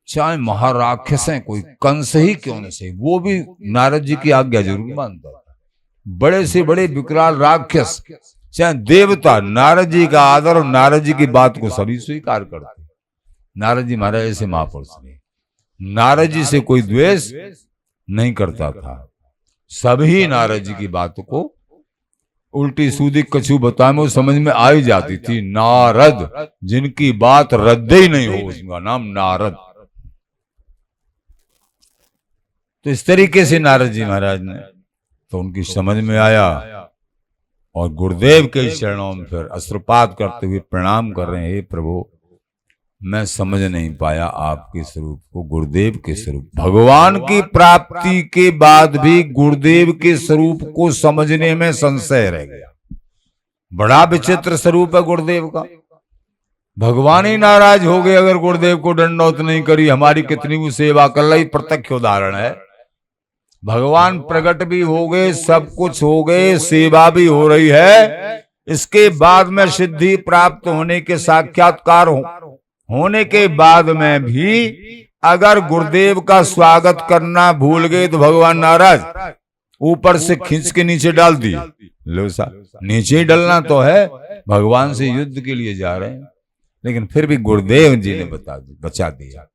चाहे महाराक्षस हैं, कोई कंस ही क्यों न सही, वो भी नारद जी की आज्ञा जरूर मानता था। बड़े से बड़े विकराल राक्षस, चाहे देवता, नारद जी का आदर और नारद जी की बात को सभी स्वीकार करते। नारद जी महाराज ऐसे महापुरुष नहीं, नारद जी से कोई द्वेष नहीं करता था। सभी नारद जी की बात को उल्टी सूदी कछू बताए में समझ में आ ही जाती थी। नारद, जिनकी बात रद्द ही नहीं हो, उसका नाम नारद। तो इस तरीके से नारद जी महाराज ने, तो उनकी समझ में आया और गुरुदेव के चरणों में फिर अश्रुपात करते हुए प्रणाम कर रहे हैं। हे प्रभु, मैं समझ नहीं पाया आपके स्वरूप को, गुरुदेव के स्वरूप। भगवान की प्राप्ति के बाद भी गुरुदेव के स्वरूप को समझने में संशय रह गया। बड़ा विचित्र स्वरूप है गुरुदेव का। भगवान ही नाराज हो गए अगर गुरुदेव को दंडौत नहीं करी, हमारी कितनी वो सेवा कर रही। प्रत्यक्ष उदाहरण है, भगवान प्रकट भी हो गए, सब कुछ हो गए, सेवा भी हो रही है, इसके बाद में सिद्धि प्राप्त होने के साक्षात्कार होने के बाद में भी अगर गुरुदेव का स्वागत करना भूल गए तो भगवान नाराज, ऊपर से खींच के नीचे डाल दिए। लो सा, नीचे ही डलना तो है, भगवान से युद्ध के लिए जा रहे हैं। लेकिन फिर भी गुरुदेव जी ने बचा दिया।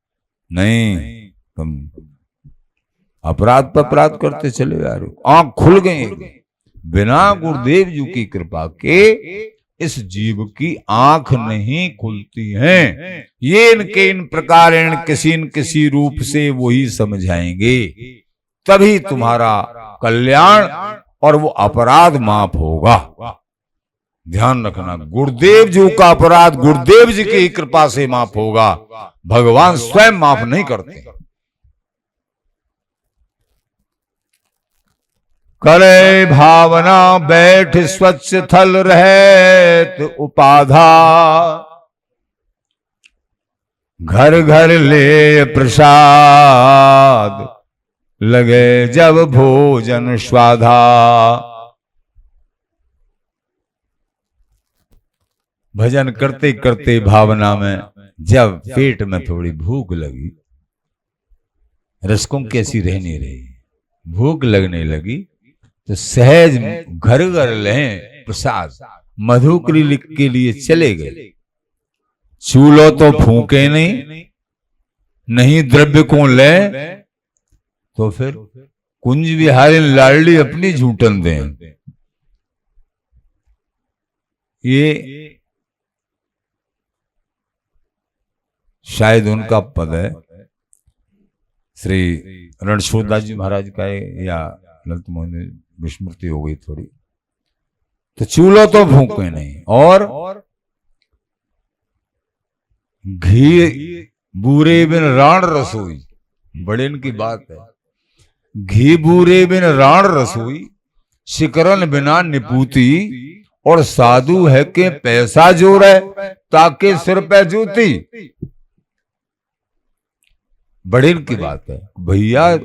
नहीं, तुम अपराध पर अपराध करते चले जा रहे हो। आंख खुल गई। बिना गुरुदेव जी की कृपा के इस जीव की आंख नहीं खुलती हैं। ये इनके इन प्रकार किसी न किसी रूप से वही समझाएंगे, तभी तुम्हारा कल्याण और वो अपराध माफ होगा। ध्यान रखना, गुरुदेव जी का अपराध गुरुदेव जी की कृपा से माफ होगा, भगवान स्वयं माफ नहीं करते। करे भावना बैठ स्वच्छ थल रहत उपाधा, घर घर ले प्रसाद लगे जब भोजन स्वाधा। भजन करते करते भावना में जब पेट में थोड़ी भूख लगी, रसकों कैसी रहने रही, भूख लगने लगी तो सहज घर घर लें प्रसाद, मधुकरी के लिए चले गए। चूल्हो तो फूके नहीं द्रव्य को ले, तो फिर कुंज विहारी लाडली अपनी झूठन दें। ये शायद उनका पद है, श्री रणछोड़दास जी महाराज का है, या ललित मोहन विस्मृति हो गई थोड़ी। तो चूल्हो तो फूके नहीं, और घी बूरे बिन राण रसोई, बड़े इनकी बात है। घी बूरे बिन राण रसोई, शिकरन बिना निपूती, और साधु है के पैसा जोर है ताके सिर पे जूती। बड़े इनकी बात है। भैया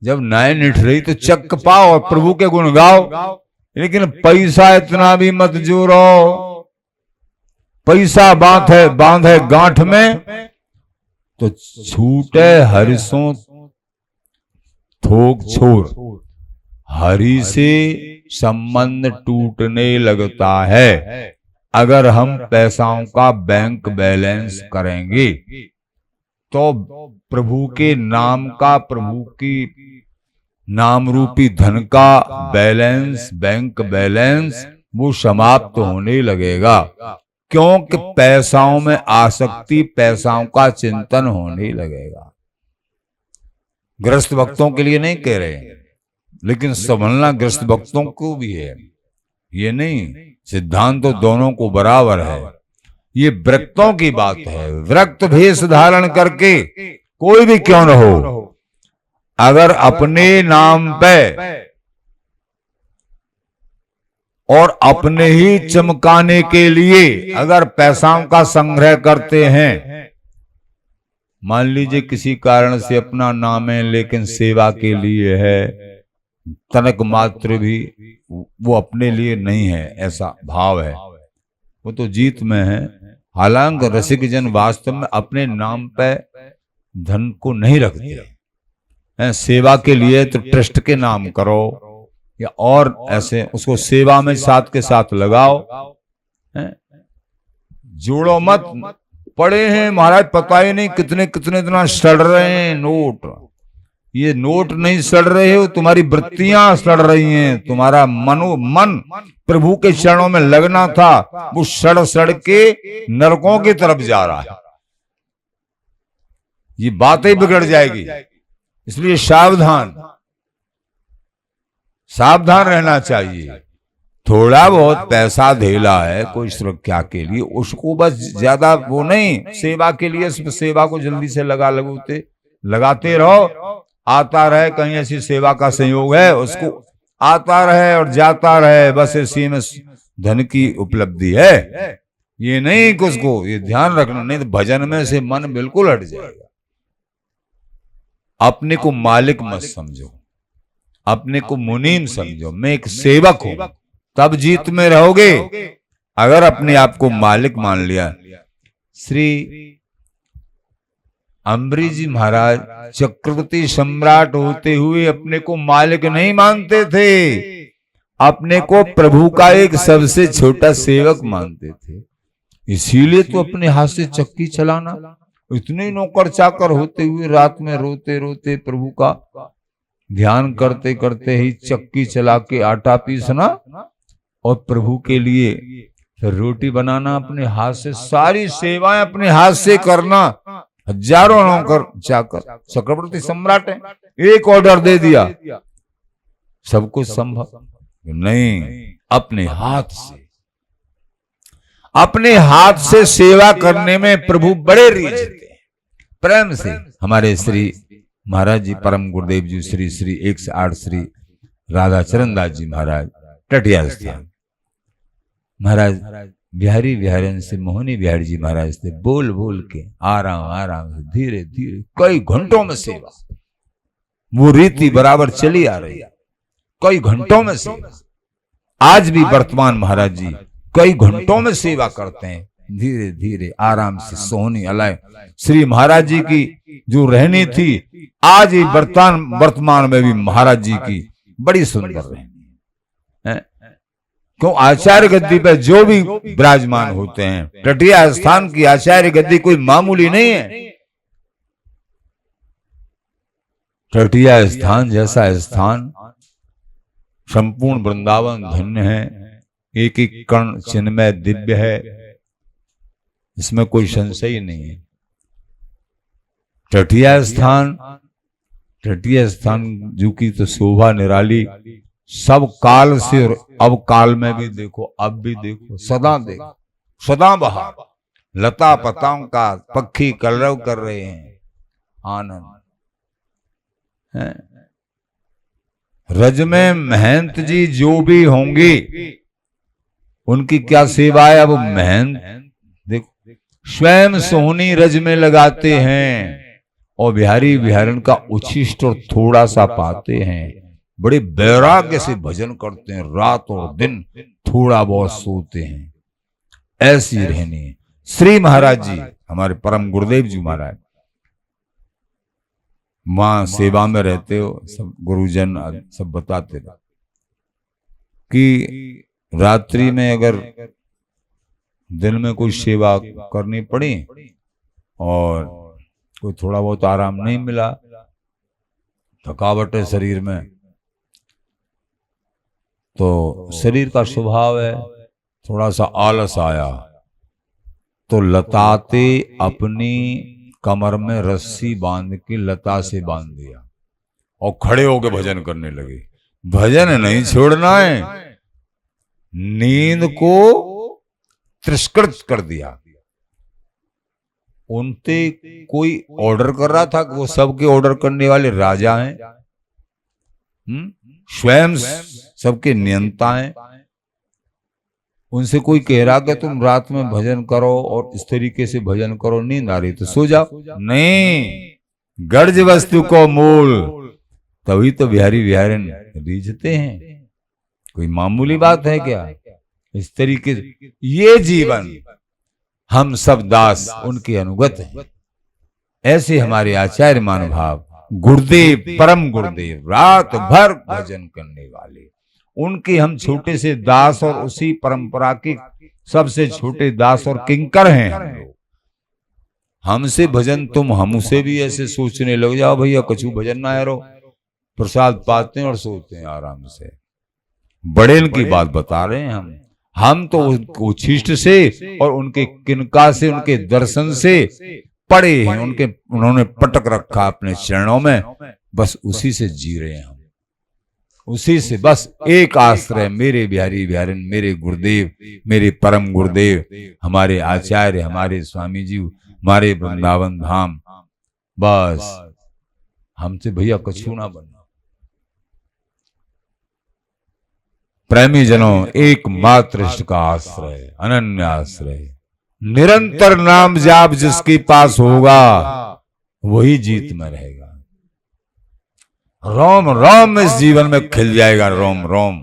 जब नाय निठ रही तो चक पाओ और प्रभु के गुण गाओ, लेकिन पैसा इतना भी मत जोड़ो। पैसा बांधे गांठ में तो छूटे हरिसों थोक छोर, हरि से संबंध टूटने लगता है। अगर हम पैसाओं का बैंक बैलेंस करेंगे तो प्रभु के नाम का, प्रभु की नाम रूपी धन का बैलेंस, बैंक बैलेंस, वो समाप्त होने लगेगा। क्योंकि पैसाओं में आसक्ति, पैसाओं का चिंतन होने लगेगा। ग्रस्त भक्तों के लिए नहीं कह रहे हैं, लेकिन संभलना ग्रस्त भक्तों को भी है। ये नहीं, सिद्धांत तो दोनों को बराबर है। ये विरक्तों की बात है। विरक्त भेष धारण करके कोई भी क्यों न हो, अगर अपने नाम पे और अपने ही चमकाने के लिए अगर पैसाओं का संग्रह करते हैं, मान लीजिए किसी कारण से अपना नाम है लेकिन सेवा के लिए है, तनक मात्र भी वो अपने लिए नहीं है, ऐसा भाव है, वो तो जीत में है। हालांकि रसिक जन वास्तव में अपने नाम पे धन को नहीं रखते। सेवा के लिए तो ट्रस्ट के नाम करो या और ऐसे उसको सेवा में साथ के साथ लगाओ, जोड़ो मत। पड़े हैं महाराज, पता ही नहीं कितने कितने इतना सड़ रहे हैं नोट। ये नोट नहीं सड़ रहे हो, तुम्हारी वृत्तियां सड़ रही हैं। तुम्हारा मन प्रभु के चरणों में लगना था, वो सड़ सड़ के नरकों की तरफ जा रहा है। ये बातें बिगड़ जाएगी, इसलिए सावधान सावधान रहना चाहिए। थोड़ा बहुत पैसा धेला है कोई सुरक्षा के लिए, उसको बस ज्यादा वो नहीं, सेवा के लिए सेवा को जल्दी से लगाते रहो। आता रहे, कहीं ऐसी सेवा का संयोग है उसको आता रहे और जाता रहे, बस इसी में धन की उपलब्धि है। ये नहीं कि उसको ये ध्यान रखना, नहीं तो भजन में से मन बिल्कुल हट जाएगा। अपने को मालिक मत समझो, अपने को मुनीम समझो। मैं एक सेवक हूं, तब जीत में रहोगे। अगर अपने आप को मालिक मान लिया, श्री अम्बरीश जी महाराज चक्रवर्ती सम्राट होते हुए अपने को मालिक नहीं मानते थे, अपने को प्रभु का एक सबसे छोटा सेवक मानते थे। इसीलिए तो अपने हाथ से चक्की चलाना, इतने नौकर चाकर होते हुए रात में रोते रोते प्रभु का ध्यान करते करते ही चक्की चला के आटा पीसना और प्रभु के लिए फिर रोटी बनाना अपने हाथ से, सारी सेवाएं अपने हाथ से करना। हजारों नौकर चाकर, चक्रवर्ती सम्राट है, एक ऑर्डर दे दिया, सब कुछ संभव नहीं। अपने हाथ से सेवा करने में प्रभु बड़े रीझते हैं, प्रेम से। हमारे श्री महाराज जी परम गुरुदेव जी श्री श्री 108 श्री राधा चरण दास जी महाराज टटिया स्थान महाराज बिहारी बिहारन से मोहनी बिहारी जी महाराज से बोल बोल के आराम आराम से धीरे धीरे कई घंटों में सेवा, वो रीति बराबर चली आ रही है। कई घंटों में सेवा, आज भी वर्तमान महाराज जी कई घंटों में सेवा करते हैं, धीरे धीरे आराम से। सोहनी अलाय श्री महाराज जी की जो रहनी थी, आज ही वर्तमान में भी महाराज जी की बड़ी सुंदर रहनी है। क्यों? आचार्य गद्दी पर जो भी विराजमान होते हैं, टटिया स्थान की आचार्य गद्दी कोई मामूली नहीं है। टटिया स्थान जैसा स्थान संपूर्ण वृंदावन धन्य है, एक एक कण चिन्मय दिव्य है, इसमें कोई संशय नहीं है। टटिया स्थान जो की तो शोभा निराली, सब काल से और अब काल में भी देखो, अब भी देखो, सदा देखो, सदा बहार, लता पताओं का पक्षी कलरव कर रहे हैं, आनंद है। रज में महंत जी जो भी होंगे उनकी क्या सेवा है। अब महंत देखो स्वयं सोहनी रज में लगाते हैं और बिहारी बिहारन का उच्छिष्ट और थोड़ा सा पाते हैं, बड़े वैराग्य से भजन करते हैं, रात और दिन थोड़ा बहुत सोते हैं। ऐसी रहनी है। श्री महाराज जी हमारे परम गुरुदेव जी महाराज मां सेवा में रहते हो, सब गुरुजन सब बताते थे कि रात्रि में अगर दिन में कोई सेवा करनी पड़ी और कोई थोड़ा बहुत आराम नहीं मिला, थकावट है शरीर में, तो शरीर का स्वभाव है थोड़ा सा आलस आया, तो लताते अपनी कमर में रस्सी बांध के लता से बांध दिया और खड़े होकर भजन करने लगे। भजन नहीं छोड़ना है, नींद को तिरस्कृत कर दिया। उनसे कोई ऑर्डर कर रहा था कि वो सबके ऑर्डर करने वाले राजा हैं, स्वयं सबके नियंता हैं। उनसे कोई कह रहा कि तुम रात में भजन करो और इस तरीके से भजन करो, नींद आ रही तो सो जाओ। नहीं, गर्ज वस्तु को मूल, तभी तो बिहारी बिहारन रीझते हैं। कोई मामूली बात है क्या? इस तरीके से ये जीवन हम सब दास उनके अनुगत हैं, ऐसे हमारे आचार्य महानुभाव गुरुदेव, परम गुरुदेव, रात भर भजन करने वाले, उनके हम छोटे से दास और उसी परंपरा के सबसे छोटे दास और किंकर हैं हम लोग। हमसे भजन तुम हमसे भी ऐसे सोचने लग जाओ, भैया कछु भजन ना है, प्रसाद पाते हैं और सोते हैं आराम से। बड़े इनकी बात बता रहे हैं हम तो उच्छिष्ट से और उनके किनका से, उनके दर्शन से पड़े हैं, उन्होंने पटक रखा अपने चरणों में, बस उसी से जी रहे हैं हम, उसी से बस एक आश्रय, मेरे बिहारी बिहारिन, मेरे गुरुदेव, मेरे परम गुरुदेव, हमारे आचार्य, हमारे स्वामी जी, हमारे वृंदावन धाम, बस हमसे भैया कछु ना बनना। प्रेमी जनों, एकमात्र इष्ट का आश्रय, अनन्य आश्रय, निरंतर नाम जाप जिसके पास होगा वही जीत में रहेगा। रोम रोम इस जीवन में खिल जाएगा, रोम रोम,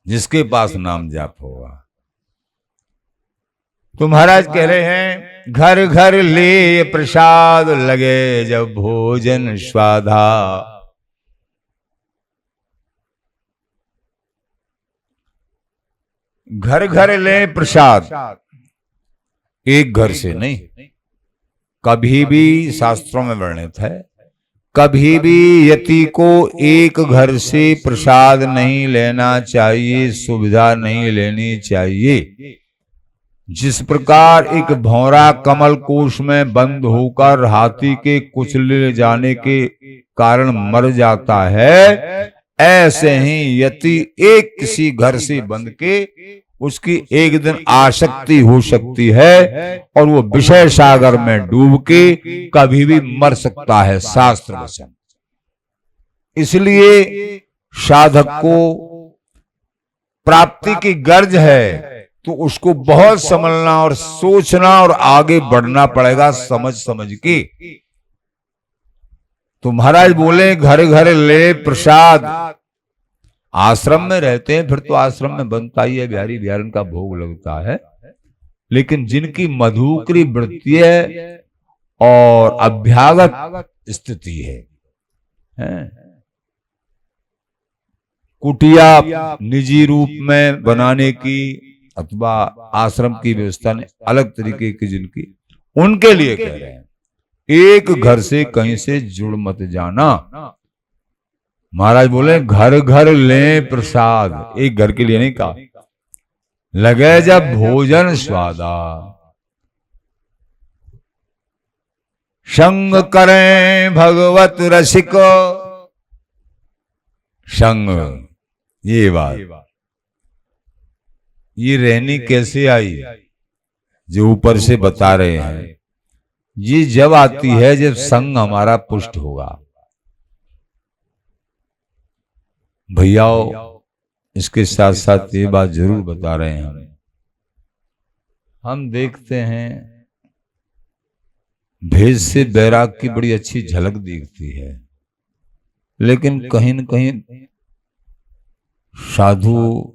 जिसके पास नाम जाप होगा। तो महाराज कह रहे हैं, घर घर ले प्रसाद लगे जब भोजन स्वादा। घर घर ले प्रसाद, एक घर से नहीं, कभी भी शास्त्रों में वर्णित है, कभी भी यति को एक घर से प्रसाद नहीं लेना चाहिए, सुविधा नहीं लेनी चाहिए। जिस प्रकार एक भौरा कमल कोश में बंद होकर हाथी के कुचले जाने के कारण मर जाता है, ऐसे ही यति एक किसी घर से बंद के उसकी एक दिन आसक्ति हो सकती है और वो विषय सागर में डूब के कभी भी मर सकता है, शास्त्र वचन। इसलिए साधक को प्राप्ति की गर्ज है तो उसको बहुत समझना और सोचना और आगे बढ़ना पड़ेगा, समझ समझ के। तो महाराज बोले, घर घर ले प्रसाद। आश्रम में रहते हैं फिर तो आश्रम में बनता ही है, बिहारी बिहारन का भोग लगता है, लेकिन जिनकी मधुकरी वृत्ति है और अभ्यागत स्थिति है, कुटिया निजी रूप में बनाने की अथवा आश्रम की व्यवस्था ने अलग तरीके की जिनकी, उनके लिए कह रहे हैं, एक घर से कहीं से जुड़ मत जाना। महाराज बोले, घर घर ले प्रसाद, एक घर के लिए नहीं कहा, लगे जब भोजन स्वादा। संग करें भगवत रसिक, संग, ये बात, ये रहनी कैसे आई जो ऊपर से बता रहे हैं, ये जब आती है जब संग हमारा पुष्ट होगा। भैयाओ, इसके साथ साथ ये बात जरूर बता रहे हैं, हम देखते हैं भेद से बैराग की बड़ी अच्छी झलक दिखती है, लेकिन कहीं न कहीं साधु,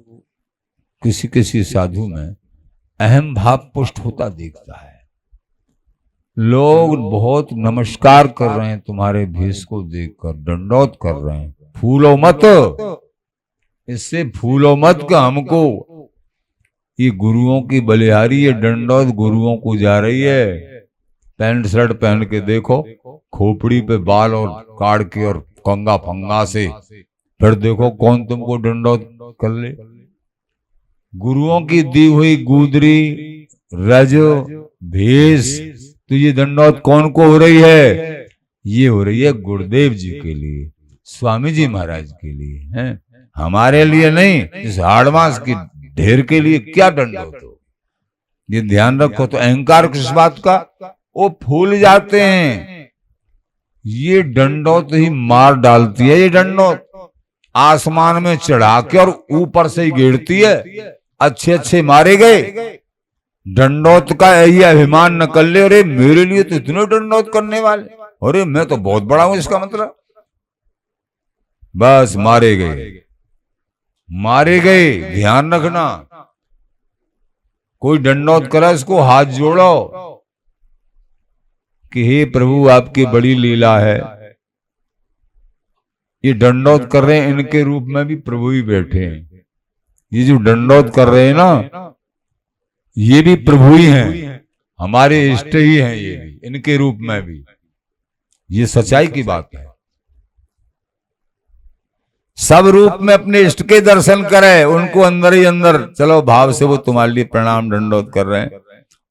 किसी किसी साधु में अहम भाव पुष्ट होता दिखता है। लोग बहुत नमस्कार कर रहे हैं तुम्हारे भेष को देखकर, दंडौत कर रहे हैं, फूलो मत, इससे फूलो मत का हमको, ये गुरुओं की बलिहारी, ये दंडौत गुरुओं को जा रही है। पैंट शर्ट पहन के देखो, खोपड़ी पे बाल और काट के और कंगा फंगा से, फिर देखो कौन तुमको दंडौत कर ले। गुरुओं की दी हुई गुदरी रज भेष, तो ये दंडौत कौन को हो रही है? ये हो रही है गुरुदेव जी के लिए, स्वामी जी महाराज के लिए हैं, हमारे लिए नहीं। इस हाड़मास की ढेर के लिए क्या दंडौत हो, ये ध्यान रखो। तो अहंकार किस बात का, वो फूल जाते हैं, ये दंडौत ही मार डालती है। ये दंडौत आसमान में चढ़ा के और ऊपर से ही गिरती है। अच्छे अच्छे मारे गए, दंडौत का यही अभिमान न कर ले, अरे मेरे लिए तो इतने दंडौत करने वाले, अरे मैं तो बहुत बड़ा हूं, इसका मतलब बस मारे गए, मारे गए। ध्यान रखना, कोई दंडौत करा इसको हाथ जोड़ो, कि हे प्रभु आपकी बड़ी लीला है, ये दंडौत कर रहे हैं, इनके रूप में भी प्रभु ही बैठे हैं। ये जो दंडौत कर रहे हैं ना, ये भी प्रभु ही हैं, हमारे इष्ट ही हैं, ये भी इनके रूप में भी। ये सच्चाई की बात है। सब रूप में अपने इष्ट के दर्शन करे, उनको अंदर ही अंदर चलो भाव से वो तुम्हारे लिए प्रणाम दंडौत कर रहे हैं,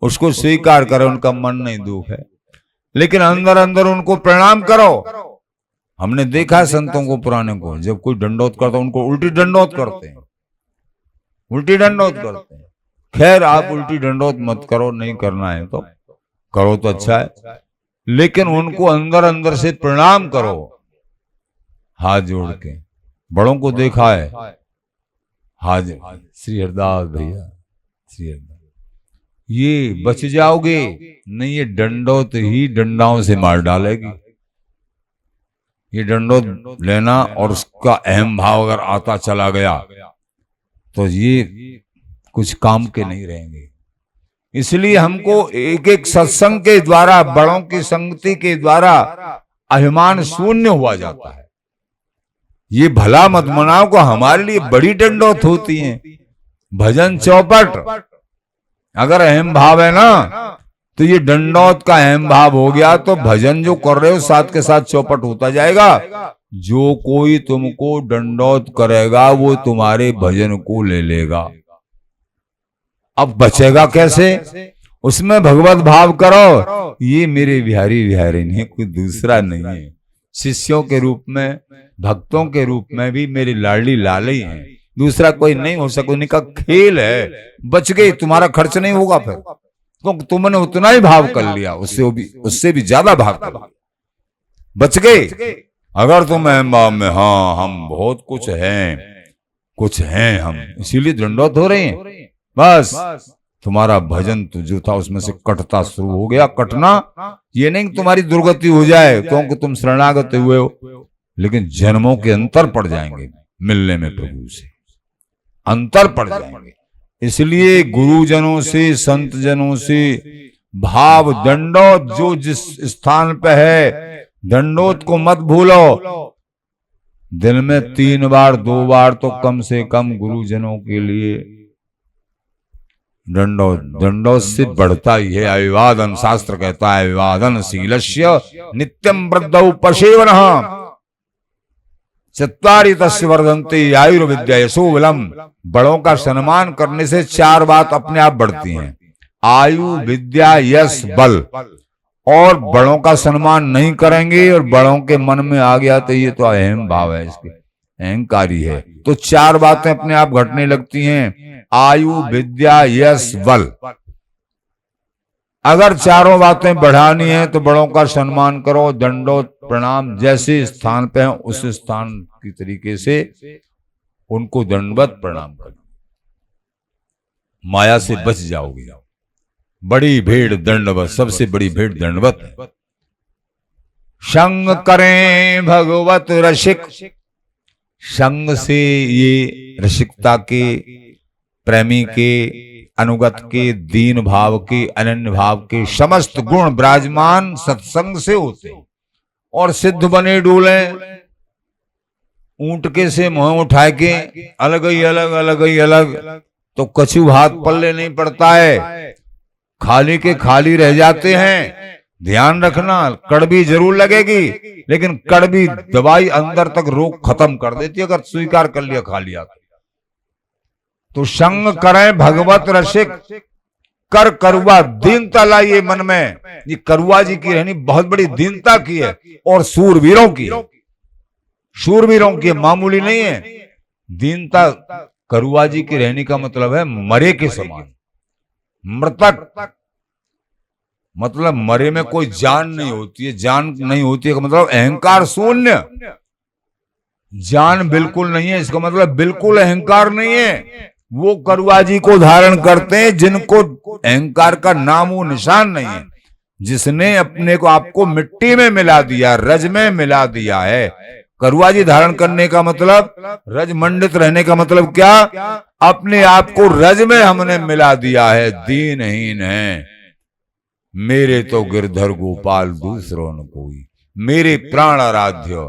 उसको स्वीकार करो, उनका मन नहीं दुख है, लेकिन अंदर अंदर उनको प्रणाम करो। हमने देखा है संतों को पुराने को, जब कोई दंडौत करता है उनको उल्टी दंडौत करते हैं, उल्टी दंडौत करते हैं। खैर आप उल्टी दंडौत मत करो, नहीं करना है तो करो तो अच्छा है, लेकिन उनको अंदर अंदर से प्रणाम करो हाथ जोड़ के। बड़ों को देखा है हाथ, श्री हरदास भैया, श्री हरदास, ये बच जाओगे नहीं, ये दंडौत ही डंडाओं से मार डालेगी। ये दंडौत लेना और उसका अहम भाव अगर आता चला गया तो ये कुछ काम के नहीं रहेंगे। इसलिए हमको एक एक सत्संग के द्वारा, बड़ों की संगति के द्वारा अभिमान शून्य हुआ जाता है। ये भला मत मनाओ को हमारे लिए बड़ी दंडौत होती है। भजन चौपट, अगर अहम भाव है ना तो ये दंडौत का अहम भाव हो गया तो भजन जो कर रहे हो साथ के साथ चौपट होता जाएगा। जो कोई तुमको दंडौत करेगा वो तुम्हारे भजन को ले लेगा। अब बचेगा कैसे? उसमें भगवत भाव करो, ये मेरे बिहारी बिहारी नहीं, कोई दूसरा नहीं है। शिष्यों के रूप में, भक्तों के रूप में भी मेरी लाडली लाल ही है, दूसरा कोई नहीं हो सकता। उनका खेल है, बच गई, तुम्हारा खर्च नहीं होगा फिर, क्योंकि तुमने उतना ही भाव कर लिया, उससे भी ज्यादा भाव कर लिया, बच गए। अगर तुम अहम भाव में, हाँ हम बहुत कुछ हैं हम, इसीलिए दंडौत हो रही है, बस तुम्हारा भजन तो जो था उसमें से कटता शुरू हो गया। कटना ये नहीं कि तुम्हारी दुर्गति हो जाए क्योंकि तुम शरणागत हुए हो, लेकिन जन्मों के अंतर पड़ जाएंगे, मिलने में प्रभु से अंतर पड़ जाएंगे। इसलिए गुरुजनों से, संत जनों से भाव दंडौत जो जिस स्थान पे है, दंडौत को मत भूलो। दिन में 3 बार 2 बार तो कम से कम गुरुजनों के लिए दंडौत से बढ़ता ही है। अभिवादन, शास्त्र कहता है अभिवादन शीलस्य नित्यम वृद्धौ पशेवनः चत्वारि तस्य वर्धन्ते आयुर्विद्या यशो बलम। बड़ों का सम्मान करने से 4 बात अपने आप बढ़ती हैं, आयु, विद्या, यश, बल। और बड़ों का सम्मान नहीं करेंगे और बड़ों के मन में आ गया तो ये तो अहम भाव है, इसके अहंकारी है, तो 4 बातें अपने आप घटने लगती हैं, आयु, विद्या, यश, बल। अगर 4 बातें बढ़ानी है तो बड़ों का सम्मान करो, दंडौत प्रणाम, जैसे स्थान पे है उस स्थान की तरीके से उनको दंडवत प्रणाम करो, माया से बच जाओगे। बड़ी भेड़ दंडवत, सबसे बड़ी भेड़ दंडवत है। संग करें भगवत रसिक, संग से ये रसिकता के, प्रेमी के, अनुगत के, दीन भाव के, अनन्य भाव के समस्त गुण विराजमान सत्संग से होते। और सिद्ध बने डोले ऊंट के से मुंह उठा के अलग ही अलग, अलग ही अलग, तो कछु हाथ पल्ले नहीं पड़ता है, खाली के खाली रह जाते हैं। ध्यान रखना, कड़वी जरूर लगेगी लेकिन कड़वी दवाई अंदर तक रोग खत्म कर देती है अगर स्वीकार कर लिया खा लिया तो। संग करें भगवत रसिक, कर करुआ दीनता लाइए मन में। ये करुआ जी की रहनी बहुत बड़ी दीनता की है और सूरवीरों की है, शूरवीरों की, मामूली नहीं है। दीनता करुआ जी की रहनी का मतलब है मरे के समान, मृतक, मतलब मरे में कोई जान नहीं होती है। जान नहीं होती है का मतलब अहंकार शून्य, जान बिल्कुल नहीं है इसका मतलब बिल्कुल अहंकार नहीं है। वो करुआ जी को धारण करते हैं जिनको अहंकार का नामो निशान नहीं है, जिसने अपने को आपको मिट्टी में मिला दिया, रज में मिला दिया है। करुआ जी धारण करने का मतलब, रज मंडित रहने का मतलब क्या? अपने आप को रज में हमने मिला दिया है, दीनहीन है। मेरे तो गिरधर गोपाल दूसरों न कोई, मेरे प्राण आराध्य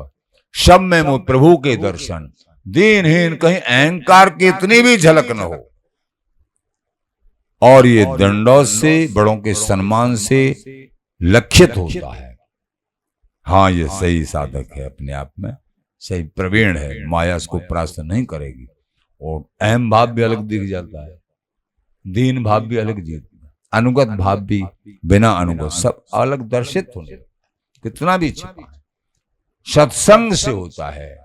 सब में वो प्रभु के दर्शन, दीनहीन कहीं अहंकार की इतनी भी झलक न हो। और ये दंडों से, बड़ों के सम्मान से लक्षित होता है। हाँ, ये सही साधक है, अपने आप में सही प्रवीण है, माया इसको परास्त नहीं करेगी। और अहम भाव भी अलग दिख जाता है, दीन भाव भी अलग जीत, अनुगत भाव भी बिना अनुगत सब अलग दर्शित होने, कितना भी छिपा है। सत्संग से होता है।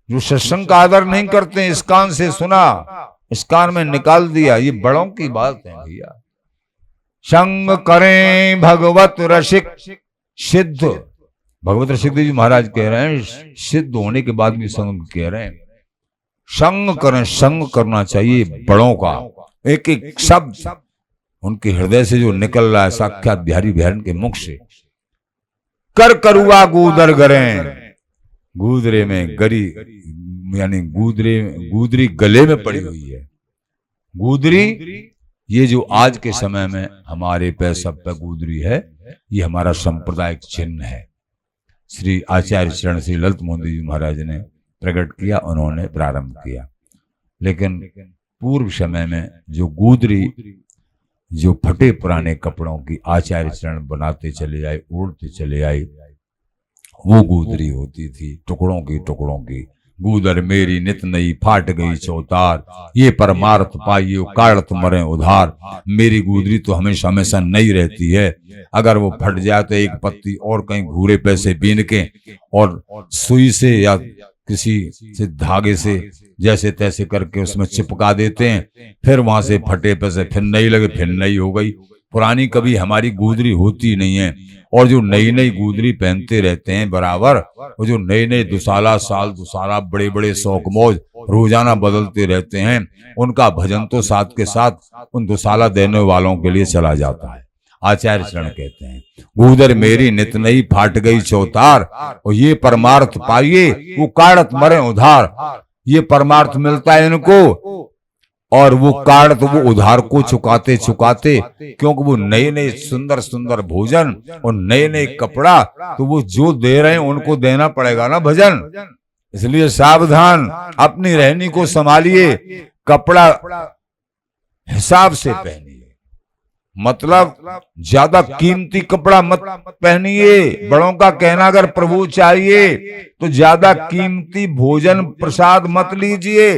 जो सत्संग का आदर नहीं करते, इस कान से सुना, इस कान में निकाल दिया, ये बड़ों की बात है भैया। संग करें भगवत रसिक सिद्ध, भगवत रसिक जी महाराज कह रहे हैं, सिद्ध होने के बाद भी संग कह रहे हैं। संग करें, संग करना चाहिए बड़ों का। एक एक शब्द उनके हृदय से जो निकल रहा है साक्षात बिहारी बिहारन के मुख से, कर करुआ गूदर गरें, गूदरे में गरी यानी गूदरी गले में पड़ी हुई है। गूदरी, ये जो आज के समय में हमारे पे सब पे गूदरी है, ये हमारा सांप्रदायिक चिन्ह है। श्री आचार्य चरण श्री ललित मोहन जी महाराज ने प्रकट किया, उन्होंने प्रारंभ किया। लेकिन पूर्व समय में जो गूदरी, जो फटे पुराने कपड़ों की आचार्य चरण बनाते चले आए, ओढ़ते चले आए, वो गूदरी होती थी, टुकड़ों की गूदर मेरी नित नई फाट गई चौतार, ये परमार्थ पाइयो काढ़त मरे उधार। मेरी गूदरी तो हमेशा हमेशा नई रहती है, अगर वो फट जाए तो एक पत्ती और कहीं घूरे पैसे बीन के और सुई से या किसी से धागे से जैसे तैसे करके उसमें चिपका देते हैं, फिर वहां से फटे पैसे फिर नई लगे, फिर नई हो गई। पुरानी कभी हमारी गूदरी होती नहीं है। और जो नई नई गूदरी पहनते रहते हैं बराबर, वो जो नए नए दुसाला साल दुसाला बड़े बड़े शौक मौज रोजाना बदलते रहते हैं, उनका भजन तो साथ के साथ उन दुसाला देने वालों के लिए चला जाता है। आचार्य चरण कहते हैं, गूदर मेरी नित नई फाट गई चौतार, और ये परमार्थ पाइए वो काढ़त मरे उधार। ये परमार्थ मिलता है इनको, और वो काढ़त वो उधार को चुकाते चुकाते, क्योंकि वो नए नए सुंदर सुंदर भोजन और नए नए कपड़ा, तो वो जो दे रहे हैं उनको देना पड़ेगा ना भजन। इसलिए सावधान, अपनी रहनी को संभालिए, कपड़ा हिसाब से पहनिए, मतलब ज्यादा कीमती कपड़ा मत पहनिए। बड़ों का कहना अगर प्रभु चाहिए तो ज्यादा कीमती भोजन प्रसाद मत लीजिए।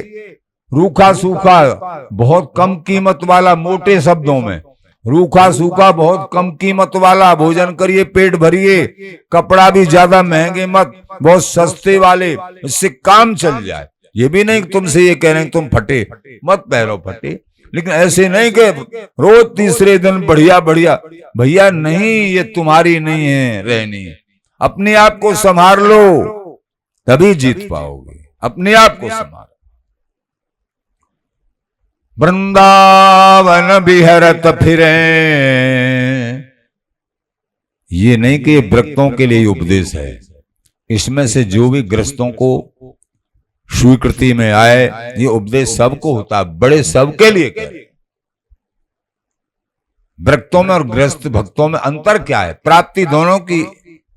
रूखा सूखा बहुत कम कीमत वाला, मोटे शब्दों में रूखा सूखा बहुत कम कीमत वाला भोजन करिए, पेट भरिए। कपड़ा भी ज्यादा महंगे मत, बहुत सस्ते वाले, इससे काम चल जाए। ये भी नहीं तुमसे ये कह रहे हैं तुम फटे मत पहनो फटे, लेकिन ऐसे नहीं कि रोज तीसरे दिन बढ़िया बढ़िया। भैया नहीं, ये तुम्हारी नहीं है रहनी। अपने आप को संभाल लो, तभी जीत पाओगे। अपने आप को संभाल। वृंदावन बिहरत फिरे, ये नहीं कि भक्तों के लिए उपदेश है, इसमें से जो भी ग्रस्तों को स्वीकृति में आए, ये उपदेश सबको होता है, बड़े सबके लिए करे। भक्तों में और गृहस्थ भक्तों में अंतर क्या है? प्राप्ति दोनों की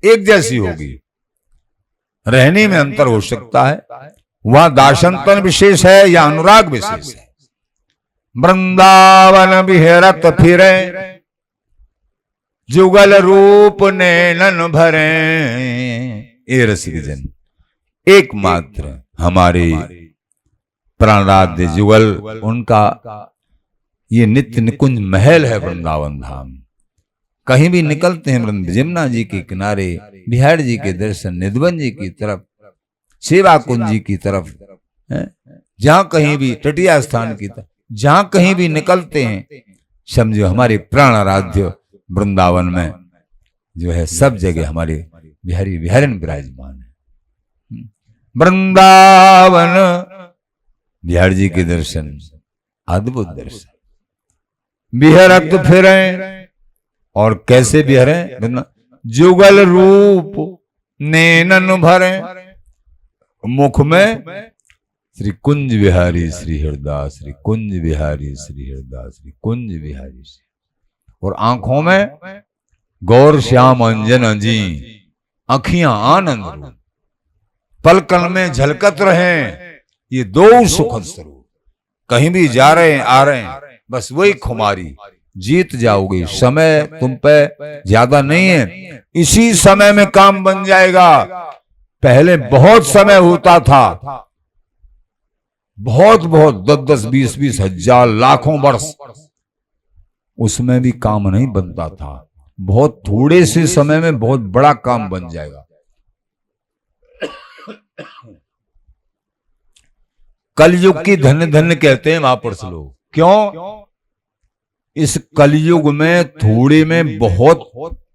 एक जैसी होगी, रहने में अंतर हो सकता है। वहां दासंतन विशेष है या अनुराग विशेष है। वृंदावन बिहरत फिरे, जुगल रूप नैनन भरे। ये रसिक जन एकमात्र हमारे प्राणाराध्य जुगल, उनका ये नित्य निकुंज महल है वृंदावन धाम। कहीं भी निकलते हैं वृंद जमुना जी के किनारे, बिहार जी के दर्शन, निधवन जी की तरफ, सेवा कुंज जी की तरफ, जहां कहीं भी तटिया स्थान की तरफ, जहां कहीं भी निकलते हैं, समझो हमारे प्राण आराध्य वृंदावन में जो है सब जगह हमारे बिहारी बिहारन विराजमान है। वृंदावन बिहार जी के दर्शन, अद्भुत दर्शन। बिहरत फिरे, और कैसे बिहरे? जुगल रूप नैनन भरे, मुख में श्री कुंज बिहारी श्री हरदास, श्री कुंज बिहारी श्री हरदास, श्री कुंज बिहारी श्री, और आंखों में गौर श्याम अंजन अंजी, अखियां आनंद रूप, पलकन में झलकत रहे ये दो सुखद स्वरूप। कहीं भी जा रहे हैं आ रहे हैं, बस वही खुमारी, जीत जाओगे। समय तुम पे ज्यादा नहीं है, इसी समय में काम बन जाएगा। पहले बहुत समय होता था, बहुत बहुत 10-10, 20-20 हजार, लाखों वर्ष, उसमें भी काम नहीं बनता था। बहुत थोड़े से समय में बहुत बड़ा काम बन जाएगा। कलयुग की धन्य धन्य कहते हैं महापुरुष लोग। क्यों? इस कलयुग में थोड़े में बहुत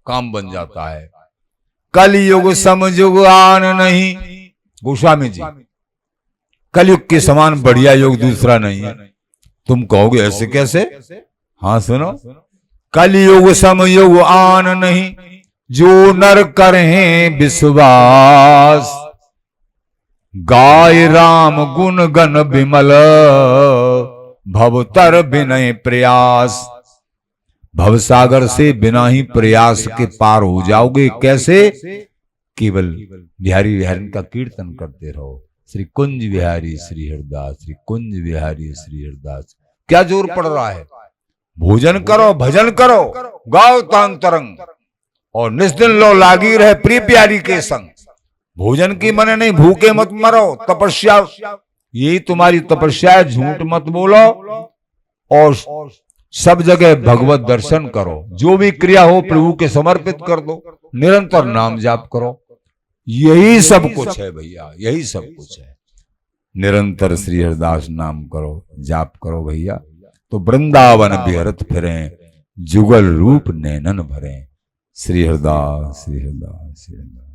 काम बन जाता है। कलयुग समयुग आन नहीं, गोस्वामी जी, कलयुग के समान बढ़िया योग दूसरा नहीं है। तुम कहोगे ऐसे कैसे? हाँ सुनो, कलयुग समयुग आन नहीं, जो नर करें विश्वास, गाय राम गुण गण विमल, भवतर विनय प्रयास। भवसागर से बिना ही प्रयास के पार हो जाओगे। कैसे? केवल बिहारी विहारी का कीर्तन करते रहो। श्री कुंज बिहारी श्री हरदास, श्री कुंज बिहारी श्री हरदास। क्या जोर पड़ रहा है? भोजन करो, भजन करो, गाओ तांतरंग, और निस्दिन लो लागी रहे प्रिय प्यारी के संग। भोजन की मने नहीं, भूखे मत मरो, तपस्या, यही तुम्हारी तपस्या है। झूठ मत बोलो और सब जगह भगवत दर्शन करो। जो भी क्रिया हो प्रभु के समर्पित कर दो, निरंतर नाम जाप करो। यही सब कुछ है भैया, यही सब कुछ है। निरंतर श्री हरदास नाम करो, जाप करो भैया, तो वृंदावन बिहरत फिरें, जुगल रूप नैनन भरें। श्री हरदास, श्री हरदास, श्री हरदास।